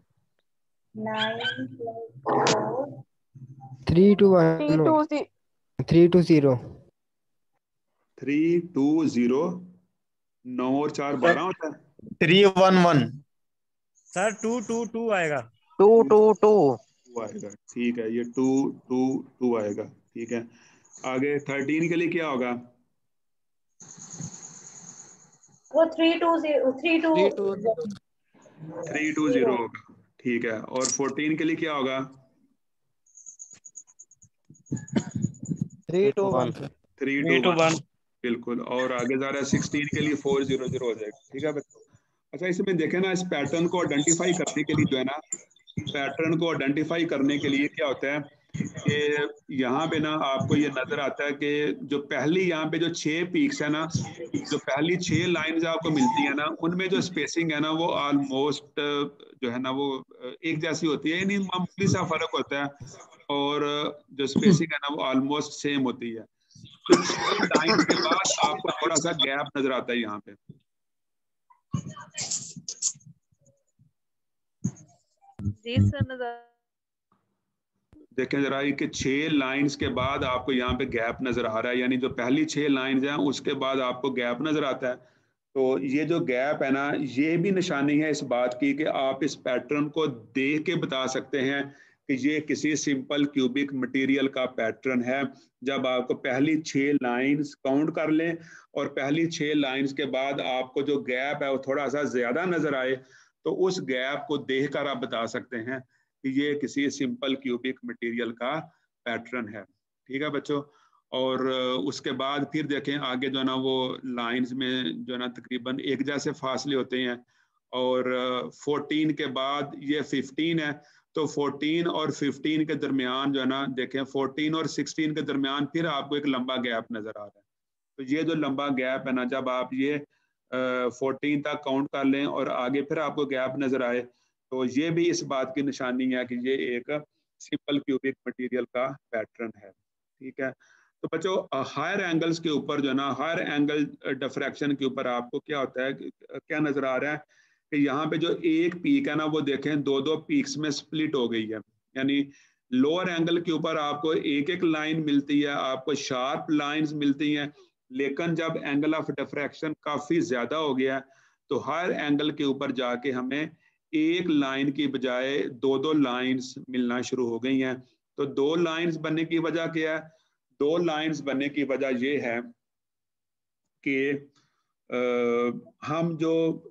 320 9 और 4 12 होता है। 311 सर 222 आएगा। 222 आएगा, ठीक है, ये 222 आएगा, ठीक है। आगे 13 के लिए क्या होगा? वो 320 होगा, ठीक है। और 14 के लिए क्या होगा? 321 बिल्कुल। और आगे जा रहा है 16 के लिए 400 हो जाएगा, ठीक है बच्चों। अच्छा, इसमें देखें ना, इस पैटर्न को आइडेंटिफाई करने के लिए जो है ना, पैटर्न को आइडेंटिफाई करने के लिए क्या होता है कि यहाँ पे ना आपको ये नजर आता है कि जो पहली यहाँ पे जो 6 पीक्स है ना, जो पहली 6 लाइंस आपको मिलती है ना, उनमें जो स्पेसिंग है ना वो ऑलमोस्ट जो है ना वो एक जैसी होती है, यानी मामूली सा फर्क होता है, और जो स्पेसिंग है ना वो ऑलमोस्ट सेम होती है। तो 6 लाइन के बाद आपको थोड़ा सा गैप नजर आता है यहाँ पे। जी सर नजर देखें जरा कि 6 लाइंस के बाद आपको यहाँ पे गैप नजर आ रहा है, यानी जो पहली 6 लाइंस हैं उसके बाद आपको गैप नजर आता है। तो ये जो गैप है ना, ये भी निशानी है इस बात की कि आप इस पैटर्न को देख के बता सकते हैं कि ये किसी सिंपल क्यूबिक मटेरियल का पैटर्न है। जब आपको पहली 6 लाइंस काउंट कर लें और पहली 6 लाइंस के बाद आपको जो गैप है वो थोड़ा सा ज्यादा नजर आए, तो उस गैप को देखकर आप बता सकते हैं कि ये किसी सिंपल क्यूबिक मटेरियल का पैटर्न है, ठीक है बच्चों। और उसके बाद फिर देखें आगे जो है ना वो लाइंस में जो है ना तकरीबन एक जैसे फासले होते हैं, और 14 के बाद ये 15 है, तो 14 और 15 के दरमियान जो है ना, देखें 14 और 16 के दरमियान फिर आपको एक लंबा गैप नजर आ रहा है। तो ये जो लंबा गैप है ना, जब आप ये 14 तक काउंट कर लें और आगे फिर आपको गैप नजर आए, तो ये भी इस बात की निशानी है कि ये एक सिंपल क्यूबिक मटेरियल का पैटर्न है, ठीक है। तो बच्चों हायर एंगल्स के ऊपर जो है ना, हायर एंगल डिफ्रैक्शन के ऊपर आपको क्या होता है, क्या नजर आ रहा है कि यहाँ पे जो एक पीक है ना वो देखें 2-2 पीक्स में स्प्लिट हो गई है, यानी लोअर एंगल के ऊपर आपको एक एक लाइन मिलती है, आपको शार्प लाइंस मिलती हैं, लेकिन जब एंगल ऑफ डिफ्रैक्शन काफी ज्यादा हो गया तो हायर एंगल के ऊपर जाके हमें एक लाइन की बजाय 2-2 लाइंस मिलना शुरू हो गई हैं। तो 2 लाइंस बनने की वजह क्या है? 2 लाइंस बनने की वजह ये है कि हम जो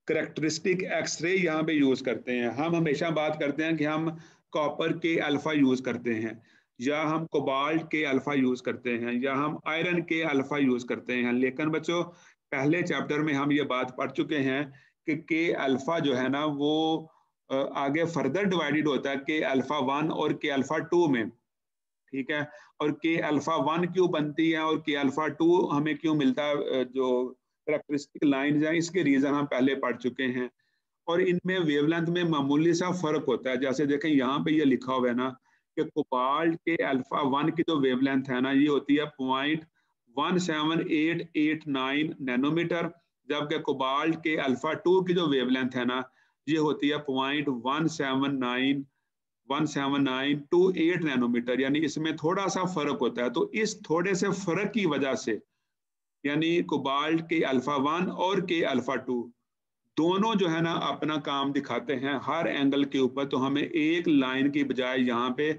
करेक्टरिस्टिक एक्सरे यहाँ पे यूज करते हैं, हम हमेशा बात करते हैं कि हम कॉपर के अल्फा यूज करते हैं, या हम कोबाल्ट के अल्फा यूज करते हैं, या हम आयरन के अल्फा यूज करते हैं। लेकिन बच्चों पहले चैप्टर में हम ये बात पढ़ चुके हैं कि के अल्फा जो है ना वो आगे फर्दर डिवाइडेड होता है के अल्फा 1 और के अल्फा 2 में, ठीक है। और के अल्फा 1 क्यों बनती है और के अल्फा 2 हमें क्यों मिलता है, जो कैरेक्टरिस्टिक लाइंस हैं, इसके रीजन हम पहले पढ़ चुके हैं। और इनमें वेवलेंथ में मामूली सा फर्क होता है। जैसे देखें यहाँ पे ये लिखा हुआ है ना कि कोबाल्ट के अल्फा 1 की जो वेवलेंथ है ना ये होती है 0.17889 नैनोमीटर, जबकि कोबाल्ट के अल्फा 2 की जो वेवलेंथ है ना ये होती है 0.17928 नैनोमीटर, यानी इसमें थोड़ा सा फर्क होता है। तो इस थोड़े से फर्क की वजह से यानी कोबाल्ट के अल्फा 1 और के अल्फा 2 दोनों जो है ना अपना काम दिखाते हैं हर एंगल के ऊपर। तो हमें एक लाइन की बजाय यहाँ पे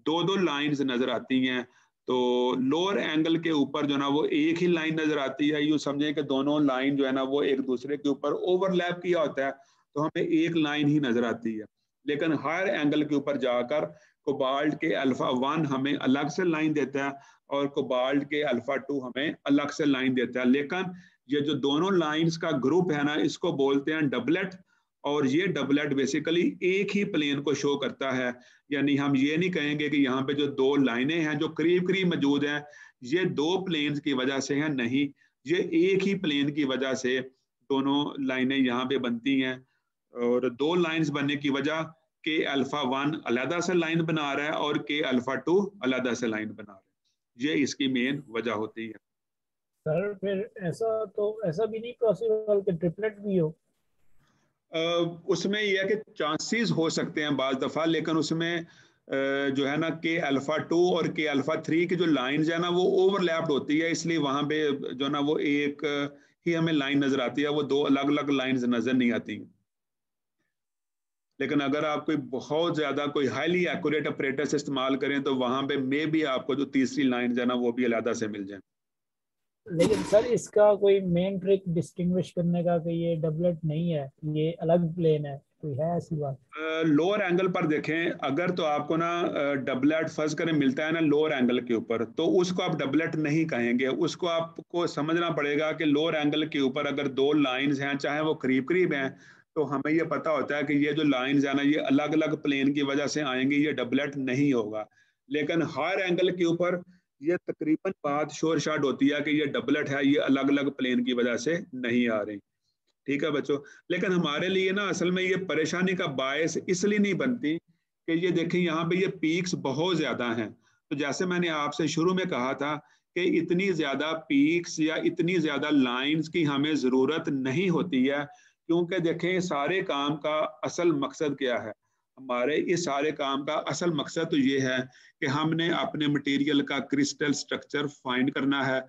2-2 लाइंस नजर आती हैं। तो लोअर एंगल के ऊपर जो ना वो एक ही लाइन नजर आती है, यूँ समझें कि दोनों लाइन जो है ना वो एक दूसरे के ऊपर ओवरलैप किया होता है, तो हमें एक लाइन ही नजर आती है। लेकिन हायर एंगल के ऊपर जाकर कोबाल्ट के अल्फा 1 हमें अलग से लाइन देता है और कोबाल्ट के अल्फा 2 हमें अलग से लाइन देता है। लेकिन ये जो दोनों लाइंस का ग्रुप है ना इसको बोलते हैं डबलेट, और ये डबलेट बेसिकली एक ही प्लेन को शो करता है। यानी हम ये नहीं कहेंगे कि यहाँ पे जो 2 लाइनें हैं जो करीब करीब मौजूद हैं ये 2 प्लेन्स की वजह से हैं, नहीं, ये एक ही प्लेन की वजह से दोनों लाइनें यहाँ पे बनती हैं। और 2 लाइंस बनने की वजह के अल्फा 1 अलहदा से लाइन बना रहा है और के अल्फा 2 अलहदा से लाइन बना रहा है। ये इसकी मेन वजह होती है। सर फिर ऐसा भी नहीं पॉसिबल कि ट्रिपलेट भी हो? उसमें यह है कि चांसेस हो सकते हैं बाज़ दफ़ा, लेकिन उसमें जो है ना के अल्फ़ा 2 और के अल्फ़ा 3 की जो लाइंस है ना वो ओवरलैप्ड होती है, इसलिए वहाँ पे जो ना वो एक ही हमें लाइन नज़र आती है, वो दो अलग अलग लाइंस नज़र नहीं आती। लेकिन अगर आप कोई बहुत ज़्यादा कोई हाईली एक्यूरेट ऑपरेटर्स इस्तेमाल करें तो वहाँ पे मे भी आपको जो तीसरी लाइन है ना वो भी अलहदा से मिल जाए। लेकिन सर इसका कोई मेन ट्रिक डिस्टिंग्विश करने का कि ये डबलेट नहीं है, ये अलग प्लेन है, कोई है ऐसी बात? लोअर एंगल पर देखें, अगर तो आपको ना डबलेट फर्ज करें मिलता है ना लोअर एंगल के ऊपर, तो उसको आप डबलेट नहीं कहेंगे, उसको आपको समझना पड़ेगा कि लोअर एंगल के ऊपर अगर दो लाइंस हैं, चाहे वो करीब करीब हैं, तो हमें ये पता होता है कि ये जो लाइंस है ना ये अलग अलग प्लेन की वजह से आएंगी, ये डबलेट नहीं होगा। लेकिन हायर एंगल के ऊपर ये तकरीबन बात शोर शाट होती है कि ये डबलेट है, ये अलग अलग प्लेन की वजह से नहीं आ रही। ठीक है बच्चों, लेकिन हमारे लिए ना असल में ये परेशानी का बायस इसलिए नहीं बनती कि ये देखें यहाँ पे ये पीक्स बहुत ज़्यादा हैं। तो जैसे मैंने आपसे शुरू में कहा था कि इतनी ज़्यादा पीक्स या इतनी ज़्यादा लाइंस की हमें ज़रूरत नहीं होती है, क्योंकि देखें सारे काम का असल मकसद क्या है। हमारे इस सारे काम का असल मकसद तो ये है कि हमने अपने मटेरियल का क्रिस्टल स्ट्रक्चर फाइंड करना है।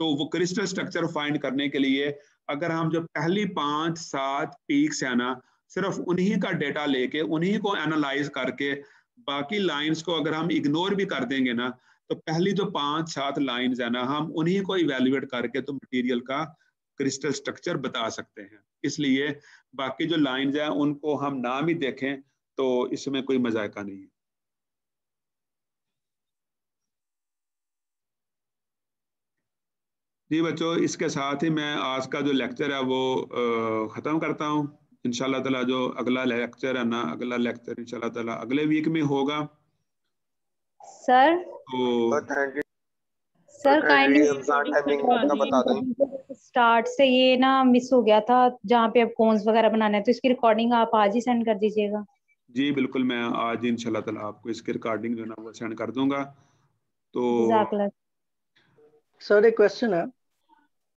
तो वो क्रिस्टल स्ट्रक्चर फाइंड करने के लिए अगर हम जो पहली 5-7 पीक्स है ना सिर्फ उन्हीं का डेटा लेके उन्हीं को एनालाइज करके बाकी लाइंस को अगर हम इग्नोर भी कर देंगे ना, तो पहली जो 5-7 लाइंस है ना हम उन्हीं को इवेल्युएट करके तो मटेरियल का क्रिस्टल स्ट्रक्चर बता सकते हैं। इसलिए बाकी जो लाइंस हैं उनको हम नाम ही देखें तो इसमें कोई मजाका नहीं है। जी बच्चों, इसके साथ ही मैं आज का जो लेक्चर है वो ख़त्म करता हूँ। इंशाल्लाह ताला जो अगला लेक्चर है ना, अगला लेक्चर इंशाल्लाह ताला अगले वीक में होगा। सर तो सर स्टार्ट से ये ना मिस हो गया था, जहाँ पे अब कॉन्स वगैरह बनाना है, तो इसकी रिकॉर्डिंग आप आज ही सेंड कर दीजिएगा। जी बिल्कुल, मैं आज इंशाल्लाह ताला आपको इसकी रिकॉर्डिंग जो है ना वो सेंड कर दूंगा। तो जज़ाकल्लाह। सर एक क्वेश्चन है,